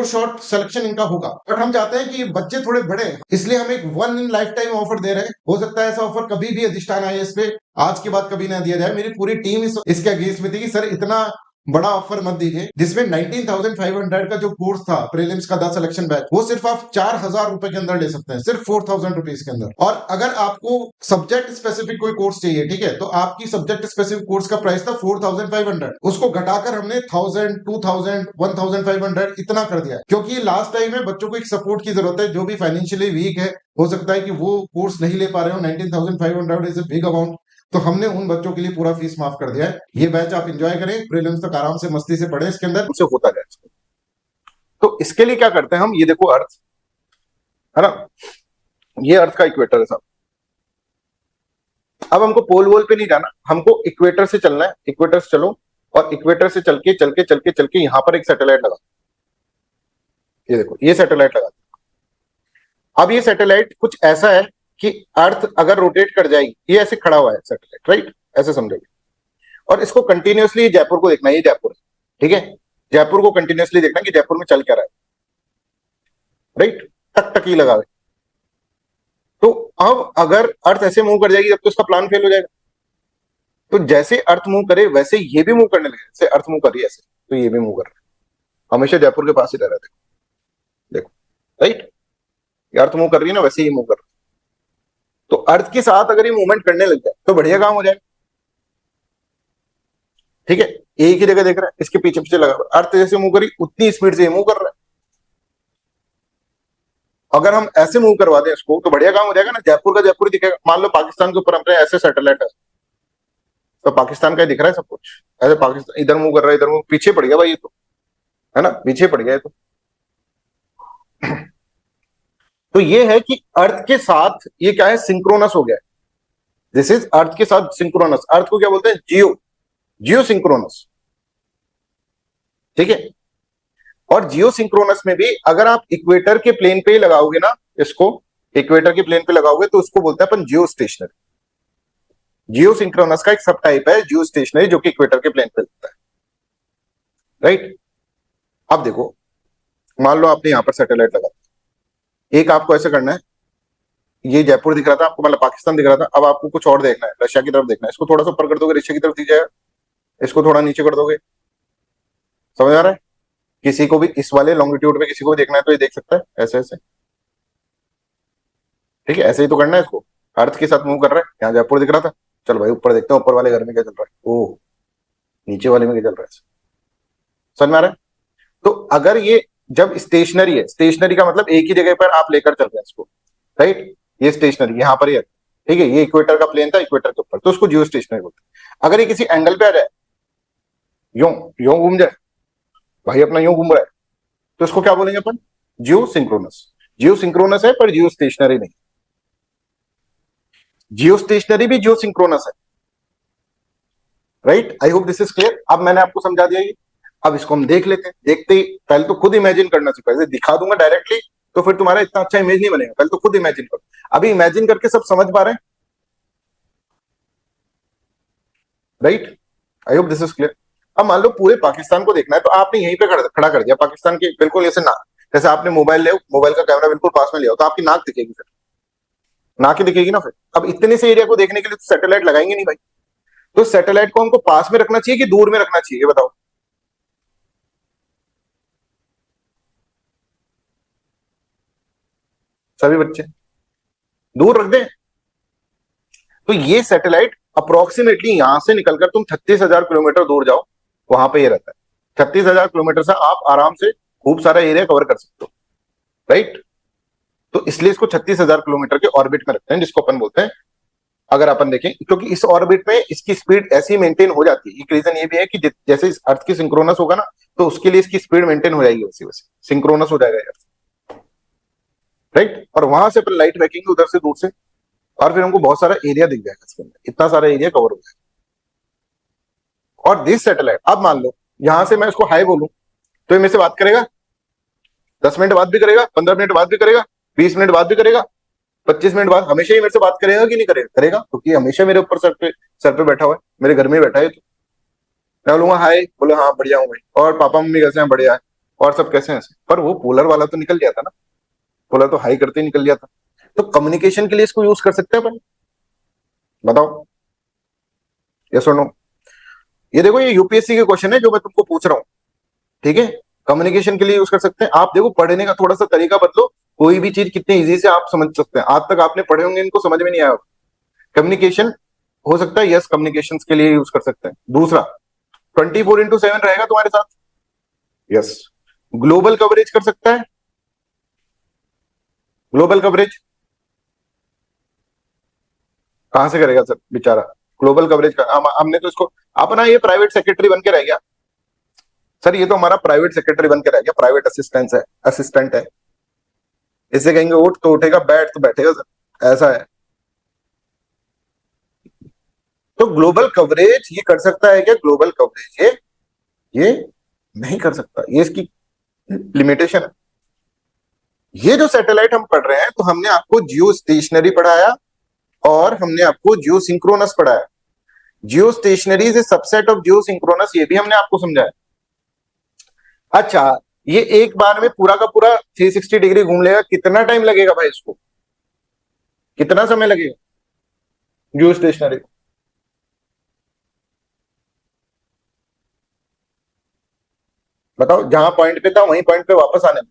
शॉर्ट सिलेक्शन इनका होगा। बट हम चाहते हैं कि बच्चे थोड़े बड़े, इसलिए हम एक one in life time offer दे रहे हैं। हो सकता है ऐसा ऑफर कभी भी अधिष्ठान आए इस पे आज के बाद कभी ना दिया जाए। मेरी पूरी टीम इसके अगेंस्ट में थी कि सर इतना बड़ा ऑफर मत दीजिए, जिसमें 19,500 का जो कोर्स था प्रीलिम्स का 10 सिलेक्शन बैच, वो सिर्फ आप 4,000 रुपए के अंदर ले सकते हैं, सिर्फ 4,000 रुपीज के अंदर। और अगर आपको सब्जेक्ट स्पेसिफिक कोई कोर्स चाहिए, ठीक है, तो आपकी सब्जेक्ट स्पेसिफिक कोर्स का प्राइस था 4,500, उसको घटाकर हमने 1,000, 2,000, 1,500 इतना कर दिया, क्योंकि लास्ट टाइम में बच्चों को एक सपोर्ट की जरूरत है, जो भी फाइनेंशियली वीक है, हो सकता है कि वो कोर्स नहीं ले पा रहे हो। 19,500 इज ए बिग अमाउंट, तो हमने उन बच्चों के लिए पूरा फीस माफ कर दिया है। ये बैच आप एंजॉय करें, प्रीलिम्स तक आराम से मस्ती से पढ़े, इसके अंदर से होता जाए। तो इसके लिए क्या करते हैं हम, ये देखो अर्थ है ना, ये अर्थ का इक्वेटर है साहब। अब हमको पोल वोल पे नहीं जाना, हमको इक्वेटर से चलना है, इक्वेटर से चलो, और इक्वेटर से चल के चल के चल के चल के यहां पर एक सैटेलाइट लगा, ये देखो ये सैटेलाइट लगा। अब ये सैटेलाइट कुछ ऐसा है कि अर्थ अगर रोटेट कर जाएगी, ये ऐसे खड़ा हुआ है सैटेलाइट, राइट, ऐसे समझोगे, और इसको कंटिन्यूअसली जयपुर को देखना है, ये जयपुर है, ठीक है, जयपुर को कंटिन्यूअसली देखना है कि जयपुर में चल क्या रहा है, राइट, टक टक ही लगा हुआ है। तो अब अगर अर्थ ऐसे मूव कर जाएगी, जब तो इसका प्लान फेल हो जाएगा। तो जैसे अर्थ मूव करे वैसे ये भी मूव करने लगे, जैसे अर्थ मूव कर रही है ऐसे, तो ये भी मूव कर रहा है, हमेशा जयपुर के पास ही रह रहा है, देखो देखो, राइट, अर्थ मूव कर रही है ना, वैसे ही मूव कर रहा है। तो अर्थ के साथ अगर ये मूवमेंट करने लग जाए तो बढ़िया काम हो जाएगा, ठीक है, एक ही जगह देख रहा है, इसके पीछे पीछे लगा, अर्थ जैसे मूव करी उतनी स्पीड से ये मूव कर रहा है। अगर हम ऐसे मूव करवा दें इसको तो बढ़िया काम हो जाएगा ना, जयपुर का जयपुर ही दिखेगा। मान लो पाकिस्तान के ऊपर हमने ऐसे सैटेलाइट है, तो पाकिस्तान का दिख रहा है सब कुछ, ऐसे पाकिस्तान इधर मूव कर रहा है, इधर मूव, पीछे पड़ गया भाई ये तो, है ना, पीछे पड़ गया ये तो ये है कि अर्थ के साथ ये क्या है, सिंक्रोनस हो गया है। दिस इज अर्थ के साथ सिंक्रोनस। अर्थ को क्या बोलते हैं, जियो, जियो सिंक्रोनस, ठीक है। और जियो सिंक्रोनस में भी अगर आप इक्वेटर के प्लेन पे ही लगाओगे ना इसको, इक्वेटर के प्लेन पे लगाओगे तो उसको बोलते हैं अपन जियो स्टेशनरी। जियो सिंक्रोनस का एक सब टाइप है जियो स्टेशनरी, जो कि इक्वेटर के प्लेन पे लगता है, राइट। अब देखो, मान लो आपने यहां पर सैटेलाइट लगा, एक आपको ऐसे करना है, ये जयपुर दिख रहा था आपको, मतलब पाकिस्तान दिख रहा था, अब आपको कुछ और देखना है, रशिया की तरफ देखना है, इसको थोड़ा सा ऊपर कर दोगे, रशिया की तरफ दिख जाएगा, इसको थोड़ा नीचे कर दोगे, समझ आ रहा है। किसी को भी इस वाले लॉन्गिट्यूड में किसी को भी देखना है तो ये देख सकता है ऐसे ऐसे, ठीक है, ऐसे ही तो करना है इसको। अर्थ के साथ मूव कर रहा है, यहाँ जयपुर दिख रहा था, चल भाई ऊपर देखते हैं ऊपर वाले घर में क्या चल रहा है, ओ नीचे वाले में क्या चल रहा है, समझ में आ रहा है। तो अगर ये जब स्टेशनरी है, स्टेशनरी का मतलब एक ही जगह पर आप लेकर चल रहे हैं इसको, राइट, ये स्टेशनरी यहाँ पर ही है, ठीक है, ये इक्वेटर का प्लेन था, इक्वेटर के ऊपर, तो उसको जियो स्टेशनरी बोलते हैं। अगर ये किसी एंगल पे आ जाए, यूं यूं घूम जाए, भाई अपना यूं घूम रहा है, तो इसको क्या बोलेंगे अपन, जियो सिंक्रोनस। जियो सिंक्रोनस है पर जियो स्टेशनरी नहीं, जियो स्टेशनरी भी जियो सिंक्रोनस है, right. I hope this is clear. अब मैंने आपको समझा दिया ये, अब इसको हम देख लेते हैं। देखते ही पहले तो खुद इमेजिन करना सीखो, ऐसे दिखा दूंगा डायरेक्टली तो फिर तुम्हारा इतना अच्छा इमेज नहीं बनेगा, पहले तो खुद इमेजिन करो। अभी इमेजिन करके सब समझ पा रहे हैं, right. I hope this is clear. अब मान लो पूरे पाकिस्तान को देखना है, तो आपने यहीं पे खड़ा कर दिया पाकिस्तान के बिल्कुल ऐसे ना, जैसे आपने मोबाइल ले, मोबाइल का कैमरा बिल्कुल पास में ले आओ, तो आपकी नाक दिखेगी, फिर नाक ही दिखेगी ना फिर। अब इतने से एरिया को देखने के लिए तो सैटेलाइट लगाएंगे नहीं भाई, तो सैटेलाइट को हमको पास में रखना चाहिए कि दूर में रखना चाहिए, ये बताओ सभी बच्चे, दूर रख दें। तो ये सैटेलाइट अप्रोक्सीमेटली यहां से निकलकर तुम 36,000 किलोमीटर दूर जाओ, वहां पे ये रहता है। 36,000 किलोमीटर से आप आराम से खूब सारा एरिया कवर कर सकते हो, राइट। तो इसलिए इसको 36,000 किलोमीटर के ऑर्बिट में रखते हैं, जिसको अपन बोलते हैं, अगर अपन देखें, क्योंकि इस ऑर्बिट में इसकी स्पीड ऐसी मेंटेन हो जाती है। एक रीजन ये भी है कि जैसे इस अर्थ की सिंक्रोनस होगा ना, तो उसके लिए इसकी स्पीड मेंटेन हो जाएगी, वैसे वैसे सिंक्रोनस हो जाएगा यार, राइट। और वहां से अपन लाइट फेंकेंगे उधर से दूर से, और फिर हमको बहुत सारा एरिया दिख जाएगा, इसके अंदर इतना सारा एरिया कवर हो जाएगा। और दिस सैटेलाइट, अब मान लो यहां से मैं इसको हाई बोलूं, तो ये मेरे से बात करेगा, 10 मिनट बाद भी करेगा, 15 मिनट बाद भी करेगा, 20 मिनट बाद भी करेगा, 25 मिनट बाद, हमेशा ही मेरे से बात करेगा कि नहीं करेगा, करेगा, क्योंकि हमेशा मेरे ऊपर सर पे बैठा हुआ है, मेरे घर में बैठा है। तो मैं बोलूंगा हाय, बोले हाँ बढ़िया हूँ भाई, और पापा मम्मी कैसे हैं, बढ़िया है, और सब कैसे हैं, पर वो पोलर वाला तो निकल जाता ना, पोलर तो हाई करते ही निकल जाता। तो कम्युनिकेशन के लिए इसको यूज कर सकते हैं अपन, बताओ यस और नो। ये देखो, ये यूपीएससी के क्वेश्चन है जो मैं तुमको पूछ रहा हूँ, ठीक है। कम्युनिकेशन के लिए यूज कर सकते हैं। आप देखो, पढ़ने का थोड़ा सा तरीका बदलो, कोई भी चीज कितनी इजी से आप समझ सकते हैं। आज तक आपने पढ़े होंगे, इनको समझ में नहीं आया। कम्युनिकेशन हो सकता है, यस, कम्युनिकेशन के लिए यूज कर सकते हैं। दूसरा, 24x7 रहेगा तुम्हारे साथ, यस। ग्लोबल कवरेज कर सकता है, ग्लोबल कवरेज कहां से करेगा सर बेचारा, ग्लोबल कवरेज का हमने तो इसको अपना ये प्राइवेट सेक्रेटरी बन के रह गया, सर ये तो हमारा प्राइवेट सेक्रेटरी बन के रह गया, प्राइवेट असिस्टेंट है। इसे कहेंगे उठ तो उठेगा, बैठ तो बैठेगा सर, ऐसा है। तो ग्लोबल कवरेज ये कर सकता है क्या? ग्लोबल कवरेज ये नहीं कर सकता, ये इसकी लिमिटेशन है। ये जो सैटेलाइट हम पढ़ रहे हैं, तो हमने आपको जियो स्टेशनरी पढ़ाया और हमने आपको जियो सिंक्रोनस पढ़ाया। जियो stationery is a subset of Jio synchronous, ये भी हमने आपको समझाया। अच्छा, ये एक बार में पूरा का पूरा 360 डिग्री घूम लेगा, कितना टाइम लगेगा भाई इसको? कितना समय लगेगा जियो स्टेशनरी को? बताओ, जहां पॉइंट पे था वहीं पॉइंट पे वापस आने में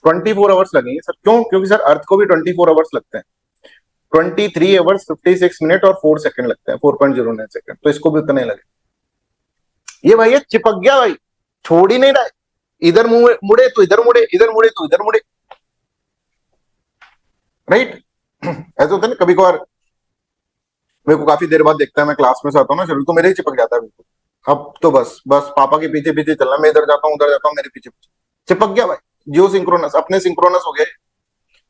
24 आवर्स लगेंगे सर। क्यों? क्योंकि सर अर्थ को भी 24 आवर्स लगते हैं। 23 आवर्स 56 मिनट और 4 सेकंड लगते हैं, 4.09 सेकंड, तो इसको भी उतने लगे। ये भाई ये चिपक गया भाई, छोड़ ही नहीं रहा है। इधर मुड़े तो इधर मुड़े, इधर मुड़े तो इधर मुड़े, राइट। ऐसा होता है ना कभी कभार, मेरे को काफी देर बाद देखता है, मैं क्लास में से आता हूँ ना, शेड्यूल तो मेरे ही चिपक जाता है बिल्कुल। अब तो बस बस पापा के पीछे पीछे चलना, मैं इधर जाता हूँ उधर जाता हूँ, मेरे पीछे पीछे चिपक गया भाई। जियो सिंक्रोनस अपने सिंक्रोनस हो गए।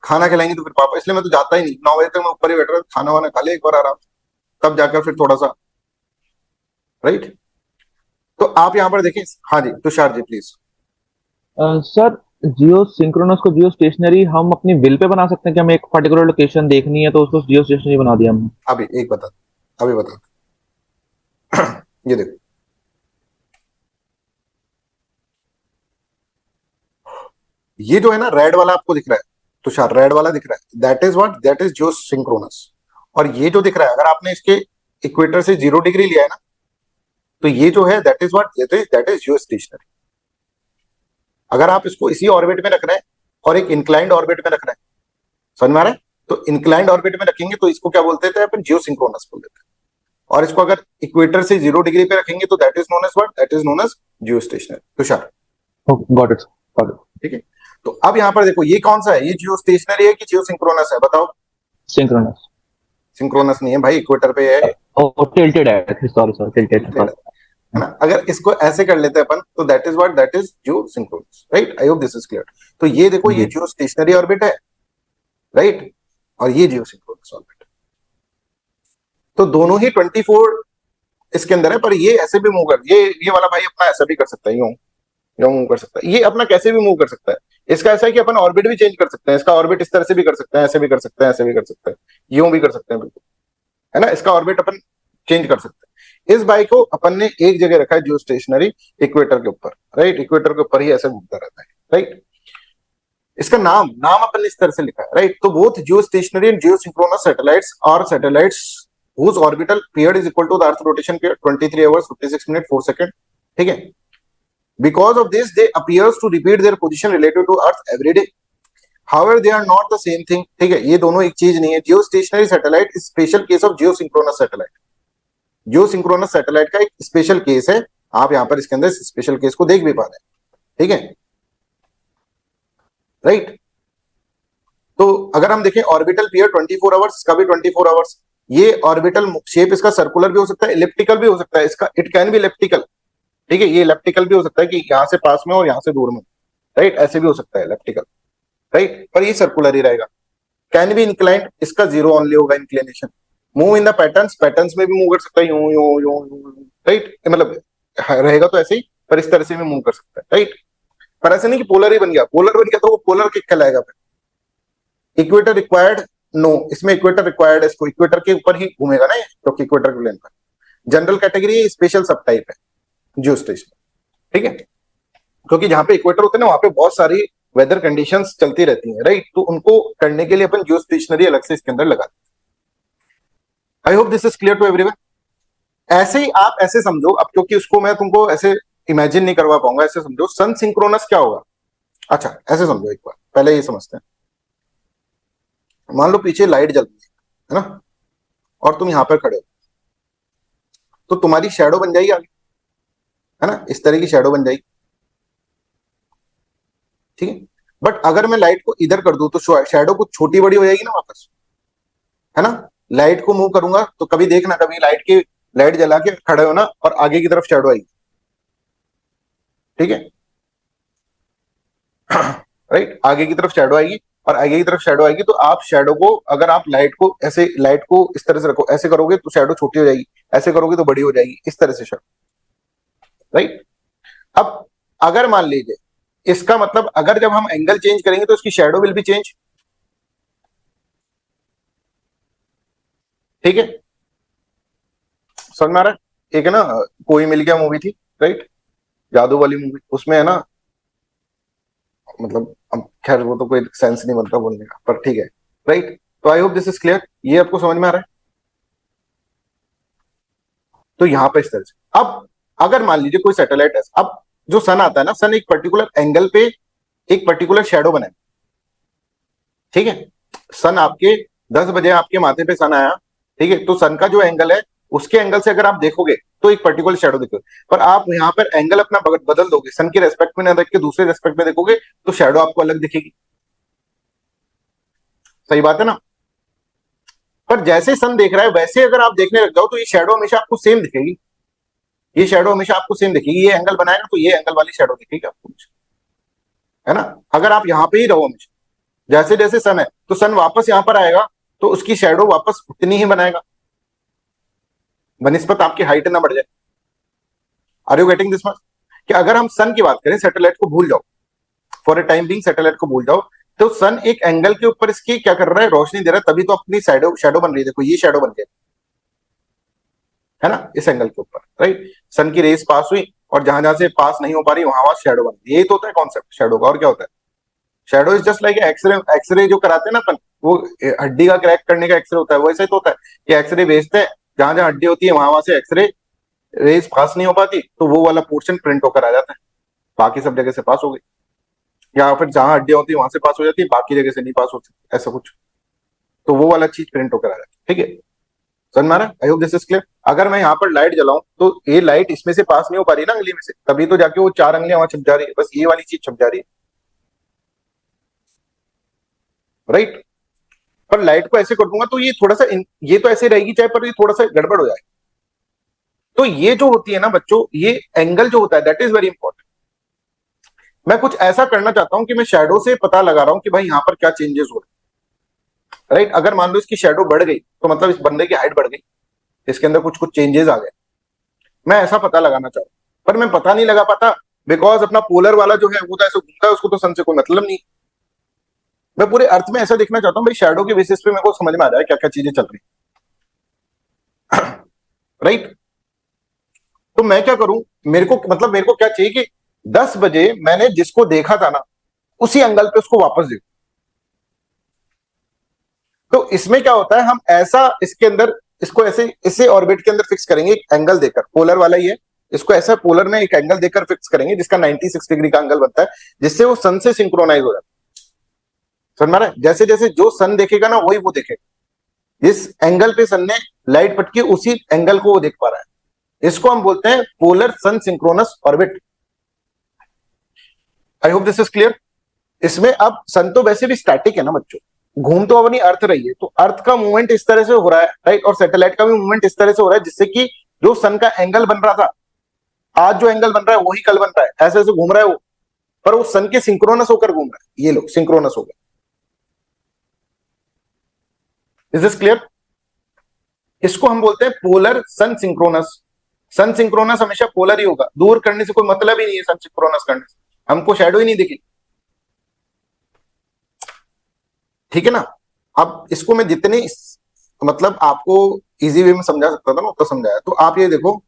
खाना खिलाएंगे तो फिर पापा, इसलिए मैं तो जाता ही नहीं, 9 बजे तक मैं ऊपर ही बैठ रहा, खाना वाना खा ले एक बार आराम से, तब जाकर फिर थोड़ा सा, राइट। तो आप यहाँ पर देखिए, हाँ जी Tushar ji please. Sir, Jio synchronous को जियो स्टेशनरी हम अपनी विल पे बना सकते हैं कि हमें एक पर्टिकुलर लोकेशन देखनी है तो उसको जियो स्टेशनरी बना दिया हमने। अभी एक बता, अभी बता। ये देखो, ये जो है ना रेड वाला आपको दिख रहा है तुषार, रेड वाला दिख रहा है, that is what, that is Jio synchronous. और ये जो दिख रहा है, अगर आपने इसके इक्वेटर से 0 डिग्री लिया है ना, तो ये जो है that is what, that is Jio stationery. अगर आप इसको इसी ऑर्बिट में रख रहे हैं और एक इंक्लाइंड ऑर्बिट में रख रहे हैं, समझ में आ रहा है? तो इंक्लाइंड ऑर्बिट में रखेंगे तो इसको क्या बोलते थे अपन? जियो सिंक्रोनस बोल देते हैं। और इसको अगर इक्वेटर से 0 डिग्री पे रखेंगे तो that is known as what, that is known as geostationary. Tushar got it, got it. ठीक है। तो अब यहाँ पर देखो, ये कौन सा है? ये जियो स्टेशनरी है कि जियो सिंक्रोनस है? बताओ। सिंक्रोनस। सिंक्रोनस नहीं है भाई, इक्वेटर पे है। ओ टिल्टेड है, सॉरी सॉरी, टिल्टेड है। है ना? अगर इसको ऐसे कर लेते हैं अपन, तो that is what, that is Jio synchronous, right. I hope this is clear. तो ये देखो, ये जी। जियो स्टेशनरी ऑर्बिट है, राइट, और ये जियो सिंक्रोनस ऑर्बिट। तो दोनों ही 24 इसके अंदर है, पर ये ऐसे भी मूव कर, ये वाला भाई अपना ऐसा भी कर सकता है, यूं यूं मूव कर सकता है, ये अपना कैसे भी मूव कर सकता है। इसका ऐसा है कि अपन ऑर्बिट भी चेंज कर सकते हैं, इसका ऑर्बिट इस तरह से भी कर सकते हैं, ऐसे भी कर सकते हैं, ऐसे भी कर सकते हैं, यूं भी कर सकते हैं बिल्कुल, है ना। इसका ऑर्बिट अपन चेंज कर सकते हैं। इस बाइक को अपन ने एक जगह रखा है, जियो स्टेशनरी, इक्वेटर के ऊपर, राइट, इक्वेटर के ऊपर ही ऐसे घूमता रहता है, राइट। इसका नाम नाम अपन ने इस तरह से लिखा है, राइट। तो both geostationary and geosynchronous satellites are satellites whose orbital period is equal to the earth rotation period 23 hours 56 minutes 4 seconds, ठीक है। because of this they appears to repeat their position relative to earth every day, however they are not the same thing, ठीक है। ये दोनों एक चीज नहीं है। जियो stationery satellite is special case of Jio synchronous satellite. Jio synchronous satellite का एक स्पेशल केस है, आप यहाँ पर इसके अंदर स्पेशल केस को देख भी पा रहे हैं, ठीक है, राइट। तो अगर हम देखें ऑर्बिटल पीरियड 24 आवर्स, इसका भी 24 आवर्स। ये ऑर्बिटल शेप इसका सर्कुलर भी हो सकता है, इलिप्टिकल भी हो सकता है, इसका इट कैन बी इलिप्टिकल, ठीक है। ये इलिप्टिकल भी हो सकता है कि यहां से पास में और यहां से दूर में, राइट, ऐसे भी हो सकता है इलिप्टिकल, राइट, पर ये सर्कुलर ही रहेगा। कैन बी इंक्लाइंड, इसका जीरो ओनली होगा inclination. Move in the patterns, patterns में भी मूव कर सकता है, यूं यूं यूं यूं, राइट, मतलब रहेगा तो ऐसे ही, पर इस तरह से भी मूव कर सकता है, राइट। पर ऐसे नहीं कि पोलर ही बन गया, पोलर बन गया तो वो पोलर किक कहलाएगा। इक्वेटर रिक्वायर्ड, नो, इसमें इक्वेटर रिक्वायर्ड है, इसको इक्वेटर के ऊपर ही घूमेगा ना, क्योंकि इक्वेटर के प्लेन पर। जनरल कैटेगरी, स्पेशल सब टाइप है जियो स्टेशन, ठीक है। क्योंकि जहां पे इक्वेटर होते हैं ना, वहां पे बहुत सारी वेदर कंडीशंस चलती रहती हैं, राइट, तो उनको करने के लिए अपन जियो स्टेशनरी अलग से इसके अंदर लगा। I hope this is clear to everyone. ऐसे ही आप ऐसे समझो अब, क्योंकि उसको मैं तुमको ऐसे इमेजिन नहीं करवा पाऊंगा, ऐसे समझो सन सिंक्रोनस क्या होगा। अच्छा ऐसे समझो एक बार, पहले ये समझते हैं। मान लो पीछे लाइट जल रही है ना, और तुम यहां पर खड़े हो, तो तुम्हारी शैडो बन जाएगी आगे, है ना, इस तरह की शैडो बन जाएगी, ठीक है। बट अगर मैं लाइट को इधर कर दूं तो शैडो कुछ छोटी बड़ी हो जाएगी ना वापस, है ना। लाइट को मूव करूंगा तो कभी देखना, कभी लाइट जला के खड़े हो ना और आगे की तरफ शैडो आएगी, ठीक है। राइट, आगे की तरफ शैडो आएगी, और आगे की तरफ शैडो आएगी तो आप शैडो को, अगर आप लाइट को इस तरह से रखो, ऐसे करोगे तो शैडो छोटी हो जाएगी, ऐसे करोगे तो बड़ी हो जाएगी, इस तरह से शैडो। राइट, अब अगर मान लीजिए, इसका मतलब अगर जब हम एंगल चेंज करेंगे तो इसकी शैडो विल बी चेंज, ठीक है। समझ में आ रहा है? एक है ना, कोई मिल गया मूवी थी, राइट, जादू वाली मूवी, उसमें है ना, मतलब अब खैर वो तो कोई सेंस नहीं बनता बोलने का, पर ठीक है। राइट, तो I hope this is clear, ये आपको समझ में आ रहा है। तो यहां पर इस तरह से, अब अगर मान लीजिए कोई सैटेलाइट है, अब जो सन आता है ना, सन एक पर्टिकुलर एंगल पे एक पर्टिकुलर शेडो बनाए, ठीक है। सन आपके 10 बजे आपके माथे पे सन आया, ठीक है, तो सन का जो एंगल है, उसके एंगल से अगर आप देखोगे तो एक पर्टिकुलर शेडो दिखोगे, पर आप यहाँ पर एंगल अपना बदल दोगे, सन के रेस्पेक्ट में ना देख के दूसरे रेस्पेक्ट में देखोगे तो शेडो आपको अलग दिखेगी। सही बात है ना। पर जैसे सन देख रहा है वैसे अगर आप देखने लग जाओ तो ये शेडो हमेशा आपको सेम दिखेगी, ये शेडो हमेशा आपको सेम दिखेगी, ये एंगल बनाएगा तो ये एंगल वाली शेडो दिखेगी आपको, है ना। अगर आप यहाँ पे ही रहो हमेशा, जैसे जैसे सन है तो सन वापस यहां पर आएगा तो उसकी शेडो वापस उतनी ही बनाएगा, बनिस्बत आपकी हाइट ना बढ़ जाए। Are you getting this much? कि अगर हम सन की बात करें, सैटेलाइट को भूल जाओ, for a time being satellite को भूल जाओ, तो सन एक एंगल के ऊपर इसकी क्या कर रहा है, रोशनी दे रहा है, तभी तो अपनी शेडो शेडो बन रही है, देखो ये शेडो बन गई, है ना, इस एंगल के ऊपर। राइट, सन की रेस पास हुई और जहां जहां से पास नहीं हो पा रही वहां वहां शेडो बन गई, यही तो होता है कॉन्सेप्ट शेडो का, और क्या होता है। Shadow is just like x-ray, x-ray जो कराते हैं ना अपन, वो हड्डी का क्रैक करने का एक्सरे होता है, वैसे ही तो होता है कि एक्सरे भेजते हैं, जहां जहां हड्डी होती है वहां वहां से एक्सरे रेज पास नहीं हो पाती तो वो वाला पोर्शन प्रिंट होकर आ जाता है, बाकी सब जगह से पास हो गई, या फिर जहां हड्डियां होती है वहां से पास हो जाती है, बाकी जगह से नहीं पास होती, ऐसा कुछ, तो वो वाला चीज प्रिंट होकर आ जाती है, ठीक है। समझ में आ रहा है? I hope this is clear. अगर मैं यहाँ पर लाइट जलाऊं तो ये लाइट इसमें से पास नहीं हो पा रही ना अंगली में से, तभी तो जाके वो 4 अंगलियां वहां छप जा रही है, बस ये वाली चीज छप जा रही है, राइट। पर लाइट को ऐसे कर दूंगा तो ये थोड़ा सा ये तो ऐसे रहेगी चाहे, पर ये थोड़ा सा गड़बड़ हो जाए, तो ये जो होती है ना बच्चों, ये एंगल जो होता है दैट इज वेरी इंपॉर्टेंट। मैं कुछ ऐसा करना चाहता हूं कि मैं शैडो से पता लगा रहा हूं कि भाई यहाँ पर क्या चेंजेस हो रहे हैं, राइट। अगर मान लो इसकी शैडो बढ़ गई तो मतलब इस बंदे की हाइट बढ़ गई, इसके अंदर कुछ कुछ चेंजेस आ गए, मैं ऐसा पता लगाना चाहता हूं, पर मैं पता नहीं लगा पाता, बिकॉज अपना पोलर वाला जो है वो तो ऐसे घूमता है, उसको तो सन से कोई मतलब नहीं। मैं पूरे अर्थ में ऐसा देखना चाहता हूँ भाई शैडो के बेसिस पे मेरे को समझ में आ जाए क्या क्या चीजें चल रही, राइट। तो मैं क्या करूं, मेरे को क्या चाहिए कि 10 बजे मैंने जिसको देखा था ना उसी एंगल पे उसको वापस देखो। तो इसमें क्या होता है, हम ऐसा इसके अंदर इसको ऐसे इसे ऑर्बिट के अंदर फिक्स करेंगे, एक एंगल देकर, पोलर वाला ही है, इसको ऐसा पोलर में एक एंगल देकर फिक्स करेंगे जिसका 96 डिग्री का एंगल बनता है, जिससे वो सन से सिंक्रोनाइज हो जाता है। समझ में आ रहा है? जैसे जैसे जो सन देखेगा ना वही वो देखेगा, जिस एंगल पे सन ने लाइट पटकी उसी एंगल को वो देख पा रहा है, इसको हम बोलते हैं polar sun synchronous orbit. I hope this is clear. इसमें अब सन तो वैसे भी स्टैटिक है ना बच्चों, घूम तो अपनी अर्थ रही है, तो अर्थ का मूवमेंट इस तरह से हो रहा है, राइट, और सैटेलाइट का भी मूवमेंट इस तरह से हो रहा है जिससे कि जो सन का एंगल बन रहा था, आज जो एंगल बन रहा है वही कल बन रहा है, ऐसे ऐसे घूम रहा है वो, पर वो सन के सिंक्रोनस होकर घूम रहा है, ये लोग सिंक्रोनस हो गए। Is this clear? इसको हम बोलते हैं पोलर सन सिंक्रोनस। सन सिंक्रोनस हमेशा पोलर ही होगा, दूर करने से कोई मतलब ही नहीं है सन सिंक्रोनस करने से, हमको शैडो ही नहीं दिखी, ठीक है ना। अब इसको मैं जितने मतलब आपको इजी वे में समझा सकता था ना उतना समझाया, तो आप ये देखो,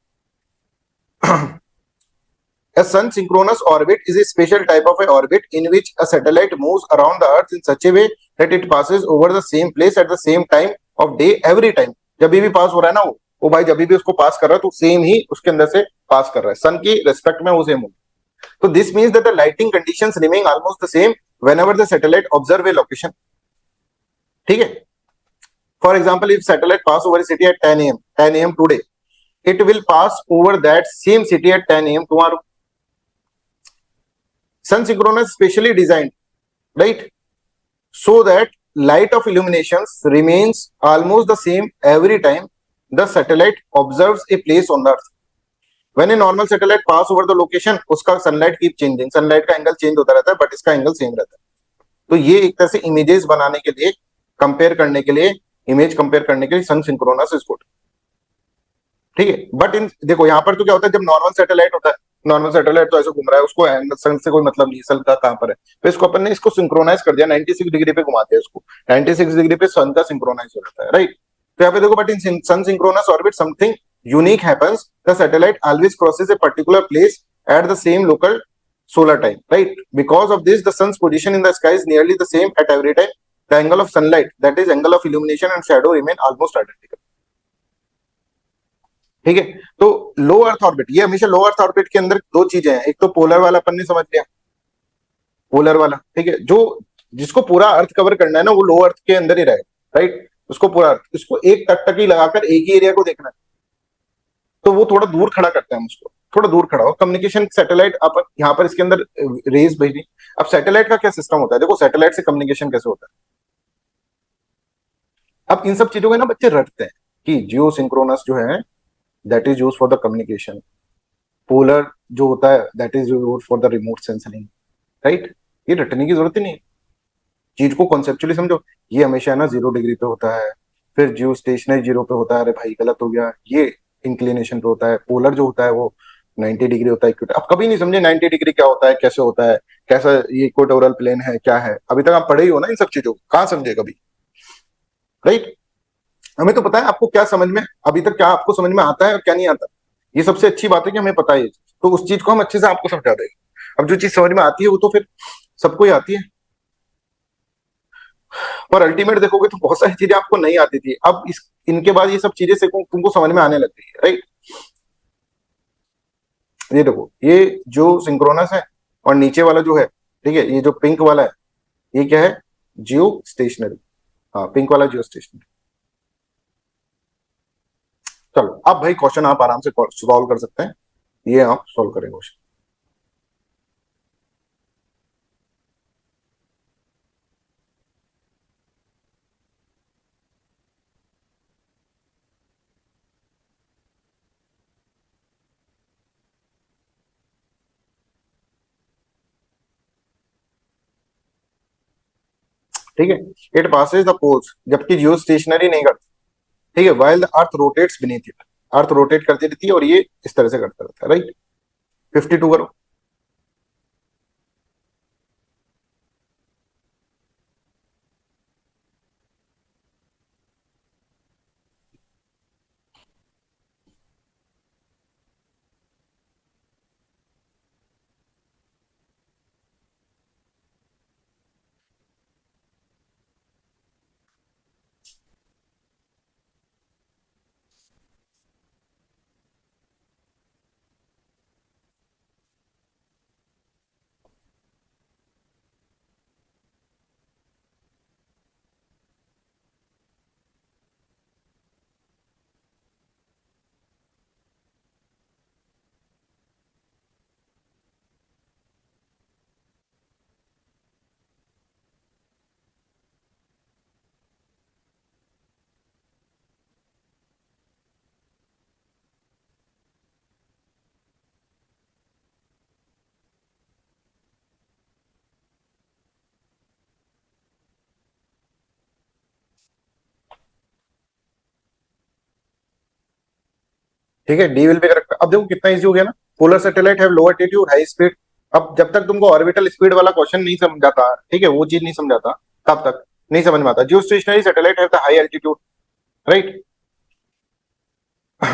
a sun synchronous orbit is a special type of a orbit in which a satellite moves around the earth in such a way that it passes over the same place at the same time of day every time। जब भी पास हो रहा है ना वो भाई जब भी उसको पास कर रहा है तो सेम ही उसके अंदर से पास कर रहा है, सन की रेस्पेक्ट में वो सेम हो। तो this means that the lighting conditions remain almost the same whenever the satellite observe a location, ठीक है। For example if satellite pass over city at 10 AM today, it will pass over that same city at 10 AM tomorrow। Sun synchronous specially designed, right, so that light of illuminations remains almost the same every time the satellite observes a place on the earth. When a normal satellite pass over the location, उसका sunlight keep changing, sunlight का एंगल चेंज होता रहता है, बट इसका एंगल सेम रहता है. तो ये एक तरह से इमेजेस बनाने के लिए, कंपेयर करने के लिए, इमेज कंपेयर करने के लिए सन सिंक्रोनस इज गुड. ठीक है, बट इन देखो यहाँ पर तो क्या होता है, जब नॉर्मल सैटेलाइट होता है, नॉर्मल सैटेलाइट तो ऐसे घूम रहा है, उसको सन से कोई मतलब नहीं, सन का कहाँ पर है, तो इसको अपन ने इसको सिंक्रोनाइज कर दिया, 96 डिग्री पे घुमाते हैं इसको, 96 डिग्री पे सन का सिंक्रोनाइज हो जाता है, राइट. तो यहाँ पे देखो, but in sun synchronous orbit something unique happens, the satellite always crosses a particular place at the same local solar time, right? Because of this, the sun's position in the sky is nearly the same at every time. The angle of sunlight, that is angle of illumination and shadow, remain almost identical. ठीक है, तो लो अर्थ ऑर्बिट, ये हमेशा लो अर्थ ऑर्बिट के अंदर दो चीजें हैं, एक तो पोलर वाला अपन ने समझ लिया, पोलर वाला, ठीक है, जो जिसको पूरा अर्थ कवर करना है ना, वो लो अर्थ के अंदर ही रहेगा, राइट. उसको पूरा अर्थ, इसको एक टकटकी लगाकर एक ही एरिया को देखना है, तो वो थोड़ा दूर खड़ा करते हैं उसको, थोड़ा दूर खड़ा हो. कम्युनिकेशन सैटेलाइट अपन यहाँ पर इसके अंदर रेज भेजी. अब सैटेलाइट का क्या सिस्टम होता है, देखो सैटेलाइट से कम्युनिकेशन कैसे होता है. अब इन सब चीजों को ना बच्चे रटते हैं कि जियो सिंक्रोनस जो है that is use for the communication, polar जो होता है that is use for the remote sensing, right. ये रटने की जरूरत ही नहीं है, चीज को कॉन्सेप्चुअली समझो. ये हमेशा है ना 0 डिग्री पे होता है, फिर जियो स्टेशनरी 0 पे होता है, अरे भाई गलत हो गया, ये इंक्लिनेशन पे होता है. पोलर जो होता है वो 90 डिग्री होता है. अब कभी नहीं समझे 90 डिग्री क्या होता है, कैसे होता है, कैसा ये इक्वेटोरियल प्लेन है, क्या है. अभी तक आप पढ़े ही हो ना इन सब चीजों को, कहाँ समझे कभी, राइट. हमें तो पता है आपको क्या समझ में, अभी तक क्या आपको समझ में आता है और क्या नहीं आता. ये सबसे अच्छी बात है कि हमें पता है, तो उस चीज को हम अच्छे से आपको समझा देंगे. अब जो चीज समझ में आती है वो तो फिर सबको ही आती है, पर अल्टीमेट देखोगे तो बहुत सारी चीजें आपको नहीं आती थी, अब इस इनके बाद ये सब चीजें से तुमको समझ में आने लग गई है, राइट. ये देखो, ये जो सिंक्रोनस है और नीचे वाला जो है, ठीक है, ये जो पिंक वाला है, ये क्या है, जियो स्टेशनरी. हाँ, पिंक वाला जियो स्टेशनरी. चलो अब भाई क्वेश्चन आप आराम से सॉल्व कर सकते हैं, ये आप सॉल्व करेंगे क्वेश्चन. ठीक है, इट पासेज द पोल्स, जबकि जियो स्टेशनरी नहीं करती. ठीक है, while the earth rotates beneath it, earth rotate करती रहती है और ये इस तरह से करता रहता है, राइट. 52 करो. ठीक है, डी विल बी करेक्ट. अब देखो कितना इजी हो गया ना. Polar satellite have low altitude high speed. अब जब तक तुमको ऑर्बिटल स्पीड वाला क्वेश्चन नहीं समझाता, ठीक है, वो चीज नहीं समझाता, तब तक नहीं समझ में आता. Geostationary satellite have the high altitude, right,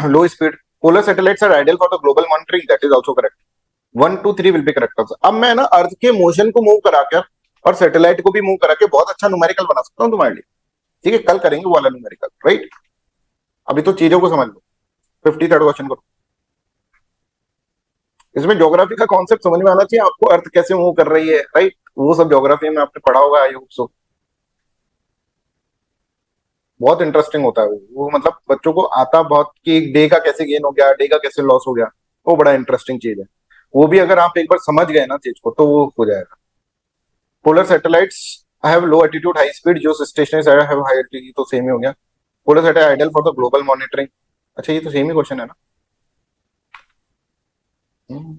low speed. Polar satellites are ideal for the global monitoring, that is also correct. 1 2 3 will be correct answer. अब मैं ना अर्थ के मोशन को मूव कराकर और सैटेलाइट को भी मूव करा के बहुत अच्छा न्यूमेरिकल बना सकता हूँ तुम्हारे लिए. ठीक है, कल करेंगे वो वाला न्यूमेरिकल, राइट. अभी तो चीजों को समझ लो. 53rd क्वेश्चन करो. इसमें ज्योग्राफी का कॉन्सेप्ट समझ में आना चाहिए आपको, अर्थ कैसे मूव कर रही है, राइट. वो सब ज्योग्राफी में आपने पढ़ा होगा, आई होप सो. बहुत इंटरेस्टिंग होता है वो मतलब बच्चों को आता बहुत कि डे का कैसे गेन हो गया, डे का कैसे लॉस हो गया, वो बड़ा इंटरेस्टिंग चीज है. वो भी अगर आप एक बार समझ गए ना चीज को तो वो हो जाएगा. Polar satellites I have low attitude high speed, जो stationary side have high altitude, तो सेम ही हो गया। Polar side ideal for the global monitoring. अच्छा ये तो सेम ही क्वेश्चन है ना। हम्म,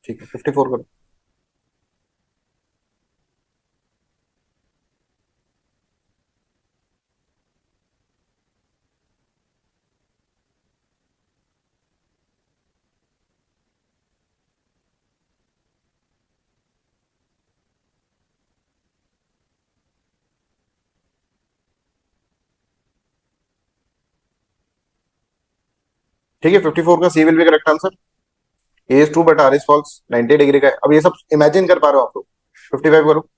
ठीक है 54 करो। ठीक है 54 का C will be correct answer. A is true but R is false, 90 degree का है। अब ये सब इमेजिन कर पा रहे हो आप लोग। 55 करो।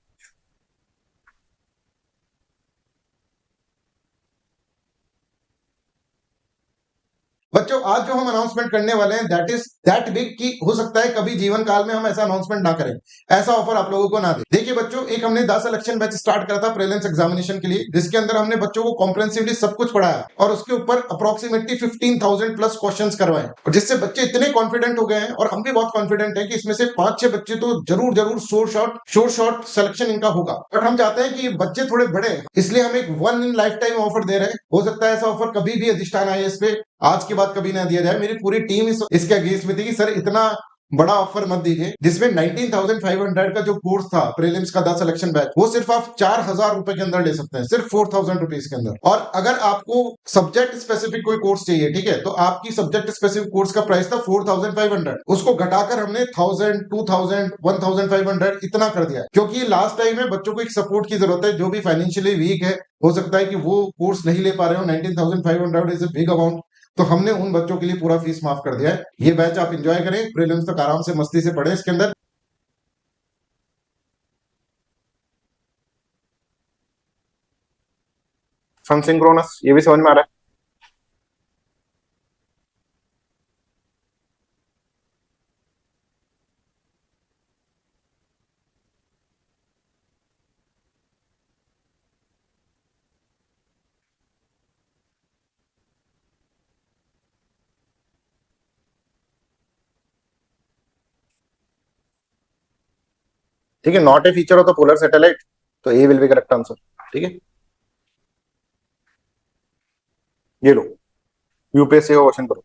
बच्चों आज जो हम अनाउंसमेंट करने वाले हैं दैट इज दैट बिग कि हो सकता है कभी जीवन काल में हम ऐसा अनाउंसमेंट ना करें, ऐसा ऑफर आप लोगों को ना दे। देखिए बच्चों, एक हमने 10 सिलेक्शन बैच स्टार्ट करा था प्रीलिम्स एग्जामिनेशन के लिए, जिसके अंदर हमने बच्चों को कॉम्प्रिहेंसिवली सब कुछ पढ़ाया और उसके ऊपर अप्रोक्सीमेटली 15,000 प्लस क्वेश्चंस करवाए, और जिससे बच्चे इतने कॉन्फिडेंट हो गए हैं और हम भी बहुत कॉन्फिडेंट हैं कि इसमें से 5-6 बच्चे तो जरूर जरूर शोर शॉर्ट सिलेक्शन इनका होगा। बट हम चाहते हैं कि बच्चे थोड़े बड़े, इसलिए हम एक one in life time offer दे रहे हैं। हो सकता है ऐसा ऑफर कभी भी अधिष्ठान आए इस पे आज के बाद कभी ना दिया जाए। मेरी पूरी टीम इसके अगेंस्ट में थी कि सर इतना बड़ा ऑफर मत दीजिए, जिसमें 19,500 का जो कोर्स था प्रीलिम्स का 10 सिलेक्शन बैच, वो सिर्फ आप 4,000 रुपए के अंदर ले सकते हैं, सिर्फ 4,000 रुपीज के अंदर। और अगर आपको सब्जेक्ट स्पेसिफिक कोई कोर्स चाहिए, ठीक है, तो आपकी सब्जेक्ट स्पेसिफिक कोर्स का प्राइस था 4,500, उसको घटाकर हमने 1,000, 2,000, 1,500 इतना कर दिया, क्योंकि लास्ट टाइम में बच्चों को एक सपोर्ट की जरूरत है जो भी फाइनेंशियली वीक है। हो सकता है कि वो कोर्स नहीं ले पा रहे हो, 19,500 इज ए बिग अमाउंट, तो हमने उन बच्चों के लिए पूरा फीस माफ कर दिया है। ये बैच आप एंजॉय करें, प्रीलिम्स तक आराम से मस्ती से पढ़े इसके अंदर। सनसिंक्रोनस ये भी समझ में आ रहा है। ठीक है, not a feature of the polar satellite, तो A will be correct answer. ठीक है, ये लो यूपीएससी का क्वेश्चन करो।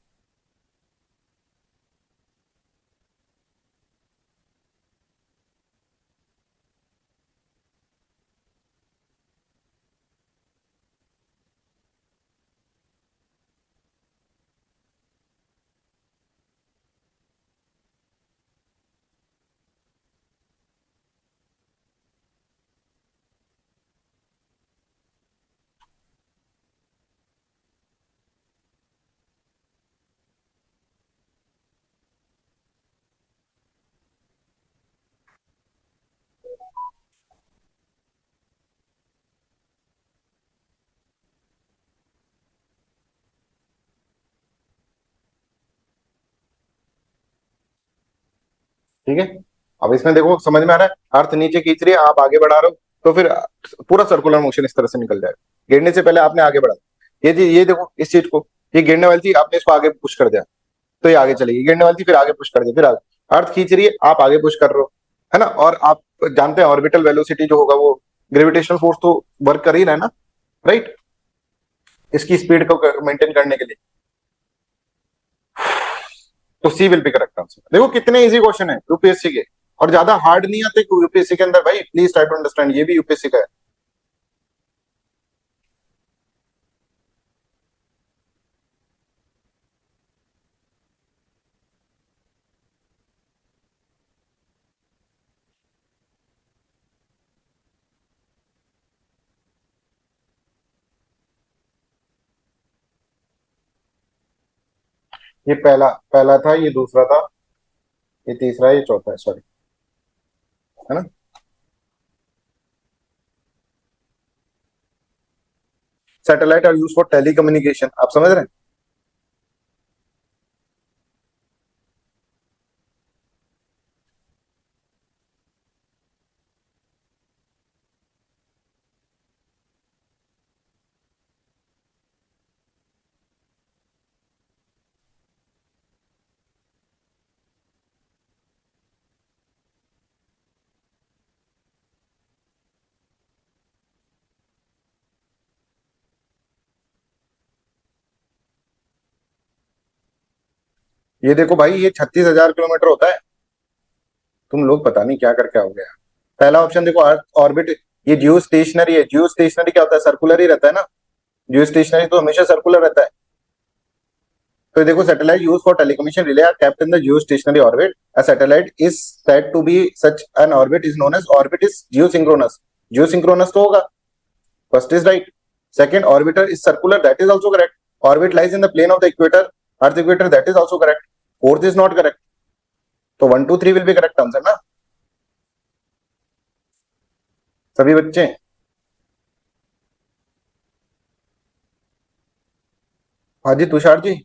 ठीक है, अब इसमें देखो समझ में आ रहा है, अर्थ नीचे खींच रही है, आप आगे बढ़ा रहे हो, तो फिर पूरा सर्कुलर मोशन इस तरह से निकल जाएगा। गिरने से पहले आपने आगे बढ़ा, ये देखो इस चीज को, ये गिरने वाली थी, आपने इसको आगे पुश कर दिया, तो ये आगे चलेगी। गिरने वाली थी, फिर आगे पुश कर दिया, फिर आगे। अर्थ खींच रही है, आप आगे पुश कर रहे हो, है ना। और आप जानते हैं ऑर्बिटल वेलोसिटी जो होगा वो ग्रेविटेशनल फोर्स तो वर्क कर ही रहा है ना, राइट, इसकी स्पीड को मेंटेन करने के लिए। तो सी विल बी करेक्ट आंसर। देखो कितने इजी क्वेश्चन है यूपीएससी के, और ज्यादा हार्ड नहीं आते यूपीएससी के अंदर भाई, प्लीज ट्राई टू अंडरस्टैंड, ये भी यूपीएससी का है। ये पहला पहला था, ये दूसरा था, ये तीसरा है, ये चौथा है, सॉरी, है ना। Satellite are use for telecommunication, आप समझ रहे हैं। ये देखो भाई, ये 36,000 किलोमीटर होता है। तुम लोग पता नहीं क्या करके आओगे यार। पहला ऑप्शन देखो, अर्थ ऑर्बिट। ये जियो स्टेशनरी है। जियो स्टेशनरी क्या होता है? सर्कुलर ही रहता है ना। जियो स्टेशनरी तो हमेशा सर्कुलर रहता है। तो देखो, satellite use for telecommunication relay are kept in the geostationary orbit. A satellite is said to be such an orbit is known as orbit is geosynchronous. Geosynchronous तो होगा। First is right. Second, orbiter is circular. That is also correct. Orbit lies in the plane of the equator, Earth equator. That is also correct. Fourth is not correct. तो 1 2 3 will be correct answer ना, सभी बच्चे। हाँ जी तुषार जी,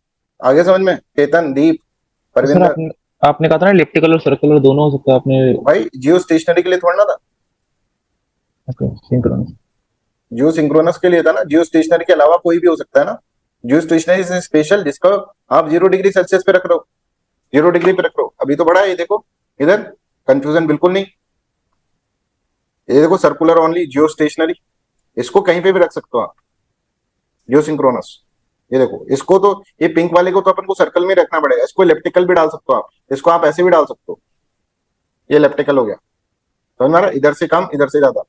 आगे समझ में? चेतन, दीप, तो सर परविंदर। आपने आपने कहा था ना इलिप्टिकल और सर्कुलर दोनों हो सकता है आपने। भाई जियो स्टेशनरी के लिए थोड़ा ना था, ओके, सिंक्रोनस। जियो सिंक्रोनस के लिए था ना। जियो स्टेशनरी के अलावा कोई भी हो सकता है ना। जियो स्टेशनरी से स्पेशल जिसका आप 0 डिग्री सेल्सियस पे रख रहे हो, 0 डिग्री पे रख रहे हो। अभी तो बड़ा है ये देखो, इधर कंफ्यूजन बिल्कुल नहीं। ये देखो सर्कुलर ओनली जियो स्टेशनरी, इसको कहीं पे भी रख सकते हो आप। जियो सिंक्रोनस, ये देखो इसको तो, ये पिंक वाले को तो अपन को सर्कल में रखना पड़ेगा। इसको इलेप्टिकल भी डाल सकते हो आप, इसको आप ऐसे भी डाल सकते हो। ये इलेप्टिकल हो गया, समझ में आ रहा है? इधर से कम, इधर से ज्यादा।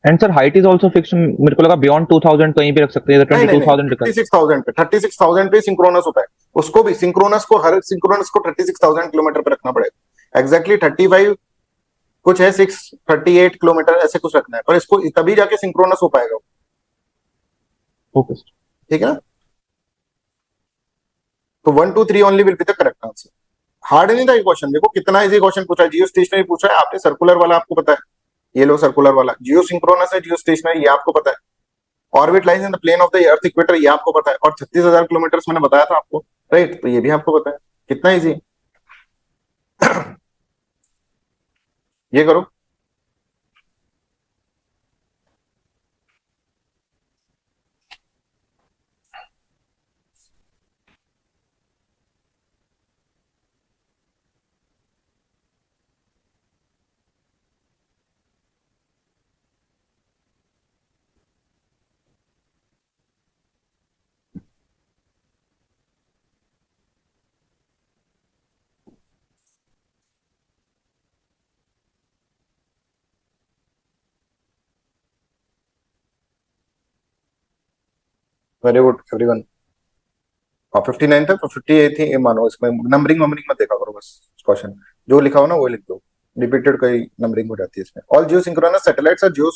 And sir height is also fixed, मेरे को लगा बियॉन्ड 2000 कहीं भी रख सकते हैं, नहीं नहीं नहीं, 22,000 लिखा है। 36,000 पे, 36,000 पे सिंक्रोनस होता है। उसको भी सिंक्रोनस को, हर सिंक्रोनस को 36,000 किलोमीटर पे रखना पड़ेगा। एग्जैक्टली 35 कुछ है, 638 किलोमीटर ऐसे कुछ रखना है, पर इसको तभी जाके सिंक्रोनस हो पाएगा। Okay sir. ठीक है ना? तो 1 2 3 only will be the correct answer. Hard नहीं था ये क्वेश्चन, देखो कितना इजी क्वेश्चन पूछा है। जियो स्टेशनरी पूछा है आपने, सर्कुलर वाला आपको पता है, ये लो सर्कुलर वाला। जियो सिंक्रोनस है, जियो स्टेशनरी ये आपको पता है। Orbit lies in the plane of the earth equator ये आपको पता है। और 36,000 किलोमीटर मैंने बताया था आपको, राइट? तो ये भी आपको पता है। कितना इजी, ये करो। Very good everyone. और 59 था, 58 थी, ये मानो। इसमें नंबरिंग वंबरिंग मत देखा करो, बस क्वेश्चन जो लिखा हो ना वो लिख दो। रिपीटेड कई नंबरिंग हो जाती है इसमें। All geosynchronous satellites are geo,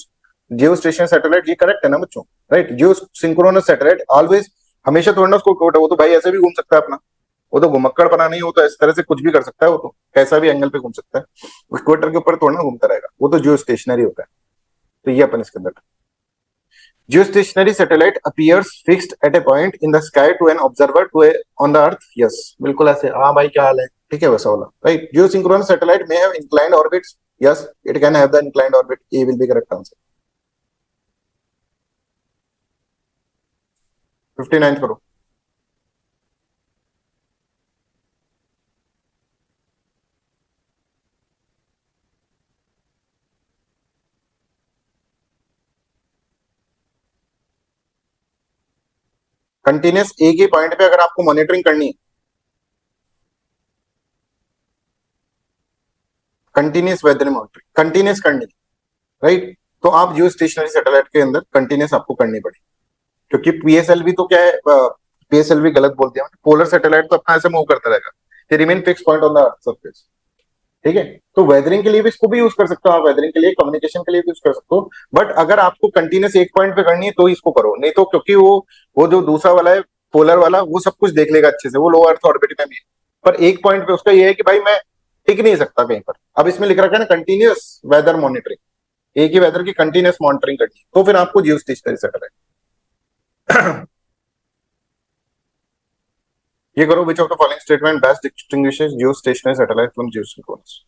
geo station satellite, ये करेक्ट है ना बच्चों? Right, geosynchronous satellite always, हमेशा थोड़ा ना उसको वो तो भाई ऐसे भी घूम सकता है अपना। वो तो घुमक्कड़ बना नहीं, वो तो इस तरह से कुछ भी कर सकता है, वो तो कैसा भी एंगल पे घूम सकता है। इक्वेटर के ऊपर थोड़ा ना घूमता रहेगा, वो तो जियो स्टेशनरी होता है। तो ये अपन इसके अंदर, geostationary satellite appears fixed at a point in the sky to an observer to a on the earth. Yes, बिल्कुल ऐसे। हाँ भाई क्या हाल है, ठीक है वैसा वाला, right. geosynchronous satellite may have inclined orbits. Yes, it can have the inclined orbit. A will be correct answer। 59 करो। कंटिन्यूस एक ही पॉइंट पे अगर आपको मॉनिटरिंग करनी है, कंटिन्यूस वेदर मॉनिटरिंग कंटिन्यूस करनी है, राइट, तो आप जियो स्टेशनरी सैटेलाइट के अंदर कंटिन्यूस आपको करनी पड़ेगी। क्योंकि पीएसएलवी तो क्या है, पीएसएलवी गलत बोल दिया, पोलर सैटेलाइट तो अपना ऐसे मूव करता रहेगा, remain fix point on the earth surface. ठीक है, तो वेदरिंग के लिए भी इसको भी यूज कर सकते हो आप, वेदरिंग के लिए, कम्युनिकेशन के लिए भी यूज कर सकते हो। बट अगर आपको कंटिन्यूस एक पॉइंट पे करनी है तो इसको करो, नहीं तो क्योंकि वो जो दूसरा वाला है, पोलर वाला, वो सब कुछ देख लेगा अच्छे से, वो लो अर्थ ऑर्बिट में भी है। पर एक पॉइंट पे उसका ये है कि भाई मैं टिक नहीं सकता कहीं पर। अब इसमें लिख रखा है ना कंटिन्यूस वेदर मॉनिटरिंग, एक ही वेदर की कंटिन्यूस मॉनिटरिंग करनी है, तो फिर आपको जियो स्टेशनरी सैटेलाइट। ये करो, which of the following statement best distinguishes geostationary satellite from geosynchronous.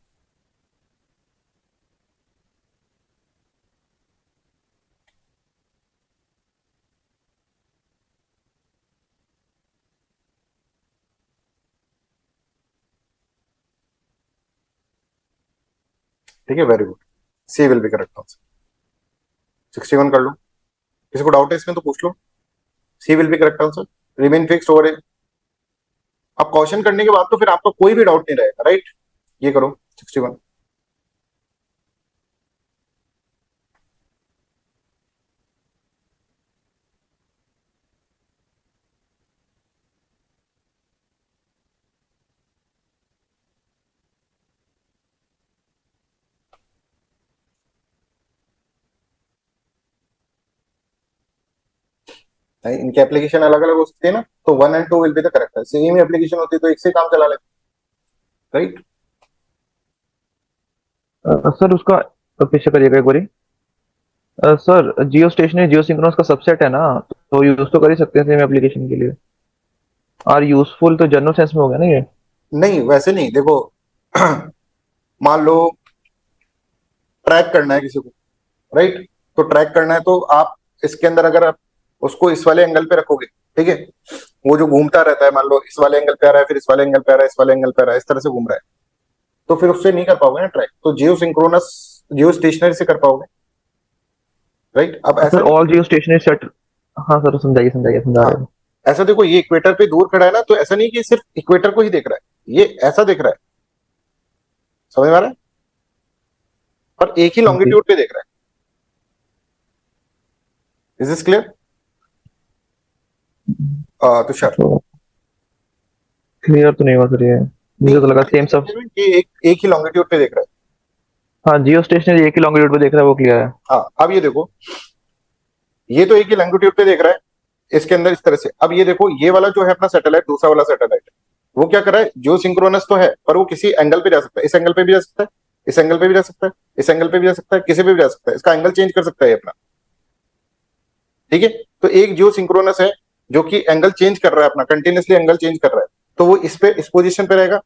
ठीक है, very good, C will be correct answer. 61 कर लो, किसी को डाउट है इसमें तो पूछ लो। C will be correct answer, remain fixed over अब क्वेश्चन करने के बाद तो फिर आपका कोई भी डाउट नहीं रहेगा, राइट। ये करो 61। नहीं, इनकी एप्लीकेशन अलग अलग हो सकती है ना, तो 1 and 2 will be the correct. Same he application होती तो एक से काम चला लेते, राइट। सर उसका पीछे करिएगा एक बारी। सर जियो स्टेशनरी जियो सिंक्रोनस का सबसेट है ना, तो यूज तो कर ही सकते हैं सेम एप्लीकेशन के लिए। और यूजफुल तो जनरल सेंस में हो गया ना ये। नहीं वैसे नहीं, देखो मान लो ट्रैक करना है किसी को, राइट। तो ट्रैक करना है तो आप इसके अंदर अगर आप उसको इस वाले एंगल पे रखोगे, ठीक है, वो जो घूमता रहता है, मान लो इस वाले एंगल पे आ रहा है, फिर इस वाले एंगल पे आ रहा है, इस वाले एंगल पे आ रहा है, इस तरह से घूम रहा है, तो फिर उससे नहीं कर पाओगे ना ट्रैक। तो जियो सिंक्रोनस जियो स्टेशनरी से कर पाओगे, राइट। अब ऐसा सर नहीं, ऑल जियो स्टेशनरी सेट। हाँ सर, समझाइए समझाइए, समझा हाँ रहे हो। ऐसा देखो, ये इक्वेटर पे दूर खड़ा है ना, तो ऐसा नहीं कि सिर्फ इक्वेटर को ही देख रहा है, ये ऐसा देख रहा है, समझ में आ रहा है, पर एक ही जी। लॉन्गिट्यूड पे देख रहा है। Is this clear Tushar? तो क्लियर तो नहीं हुआ सर ये। मुझे नहीं, तो लगा सेम सब। कि एक ही लॉन्गिट्यूड पे देख रहा है। हाँ, जियो स्टेशनरी एक ही लॉन्गिट्यूड पे देख रहा है, वो क्लियर है। हाँ अब ये देखो, ये तो एक ही लॉन्गिट्यूड पे देख रहा है इसके अंदर इस तरह से। अब ये देखो, ये वाला जो है अपना सैटेलाइट, दूसरा वाला सैटेलाइट, वो क्या कर रहा है, जो सिंक्रोनस तो है पर वो किसी एंगल पे जा सकता है, इस एंगल पे भी जा सकता है, इस एंगल पे भी जा सकता है, इस एंगल पे भी जा सकता है, किसी पे भी जा सकता है, इसका एंगल चेंज कर सकता है ये अपना, ठीक है। तो एक जियो सिंक्रोनस है जो कि एंगल चेंज कर रहा है अपना, कंटिन्यूसली एंगल चेंज कर रहा है, तो वो इस पे इस पोजीशन पे रहेगा,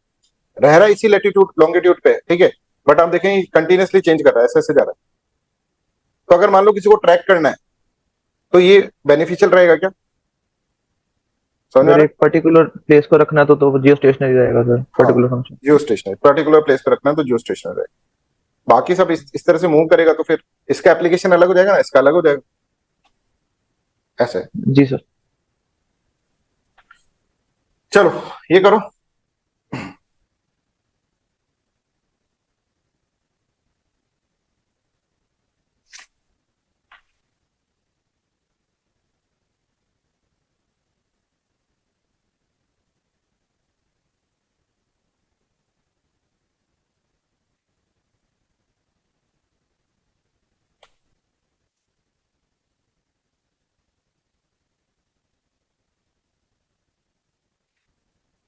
रह रहा है इसी लैटिट्यूड लॉन्गिट्यूड पे, ठीक है। बट आप देखेंगे कंटिन्यूसली चेंज कर रहा है, ऐसे ऐसे जा रहा है। तो अगर मान लो किसी को ट्रैक करना है तो ये बेनिफिशियल रहेगा क्या, समझ में आ अगर रहा एक पर्टिकुलर प्लेस को रखना है तो जियो स्टेशनरी रहेगा सर, है। हाँ, पर्टिकुलर फंक्शन। जियो स्टेशनरी पर्टिकुलर प्लेस पे रखना है तो जियो स्टेशनरी रहेगा। बाकी सब इस तरह से मूव करेगा तो फिर इसका एप्लीकेशन अलग हो जाएगा ना, इसका अलग हो जाएगा, ऐसे। जी सर। चलो ये करो।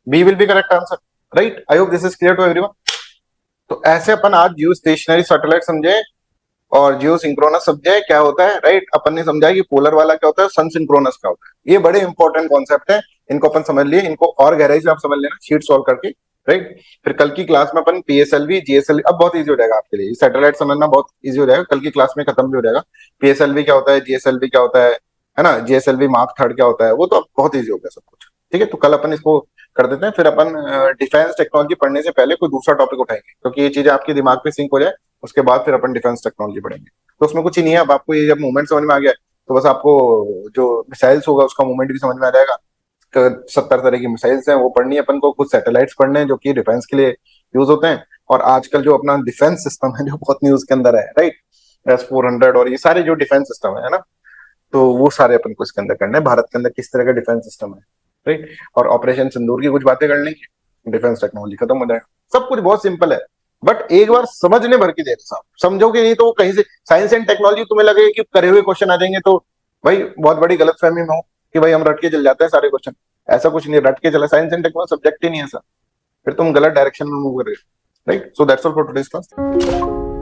B will be correct answer, right. I hope this is clear to everyone. तो ऐसे अपन आज जियो स्टेशनरी सैटेलाइट समझे और जियो सिंक्रोनस समझे क्या होता है, राइट। अपन ने समझा कि पोलर वाला क्या होता है, सन सिंक्रोनस क्या होता है। ये बड़े इंपॉर्टेंट कॉन्सेप्ट है, इनको अपन समझ लिए, इनको और गहराई से आप समझ लेना शीट सॉल्व करके, राइट। फिर कल की क्लास में अपन पीएसएलवी जीएसएलवी, अब बहुत इजी हो जाएगा आपके लिए, सैटेलाइट समझना बहुत इजी हो जाएगा, कल की क्लास में खत्म भी हो जाएगा। पीएसएलवी क्या होता है, जीएसएलवी क्या होता है ना, जीएसएलवी मार्क थर्ड क्या होता है, वो तो अब बहुत इजी हो गया सब कुछ, ठीक है। तो कल अपन इसको कर देते हैं, फिर अपन डिफेंस टेक्नोलॉजी पढ़ने से पहले कोई दूसरा टॉपिक उठाएंगे, क्योंकि ये चीजें आपके दिमाग में सिंक हो जाए, उसके बाद फिर अपन डिफेंस टेक्नोलॉजी पढ़ेंगे। तो उसमें कुछ ही नहीं है, अब आपको ये जब मूवमेंट समझ में आ गया तो बस आपको जो मिसाइल्स होगा उसका मूवमेंट भी समझ में आ जाएगा। 70 तरह की मिसाइल्स हैं वो पढ़नी है अपन को, कुछ सैटेलाइट्स पढ़ने हैं जो कि डिफेंस के लिए यूज होते हैं, और आजकल जो अपना डिफेंस सिस्टम है जो बहुत न्यूज के अंदर है, राइट। S-400 और ये सारे जो डिफेंस सिस्टम है ना, तो वो सारे अपन को इसके अंदर करने हैं, भारत के अंदर किस तरह का डिफेंस सिस्टम है, राइट। और ऑपरेशन सिंदूर की कुछ बातें कर लेंगे, डिफेंस टेक्नोलॉजी खत्म हो जाएगा। सब कुछ बहुत सिंपल है, बट एक बार समझने भर की देर साहब, समझोगे नहीं तो कहीं से साइंस एंड टेक्नोलॉजी तुम्हें लगेगा कि करे हुए क्वेश्चन आ जाएंगे, तो भाई बहुत बड़ी गलत फहमी में हो कि भाई हम रट के चल जाते हैं सारे क्वेश्चन। ऐसा कुछ नहीं, रट के चला, साइंस एंड टेक्नोलॉजी सब्जेक्ट ही नहीं है ऐसा, फिर तुम गलत डायरेक्शन में मूव कर रहे हो, right. So that's all for today's class.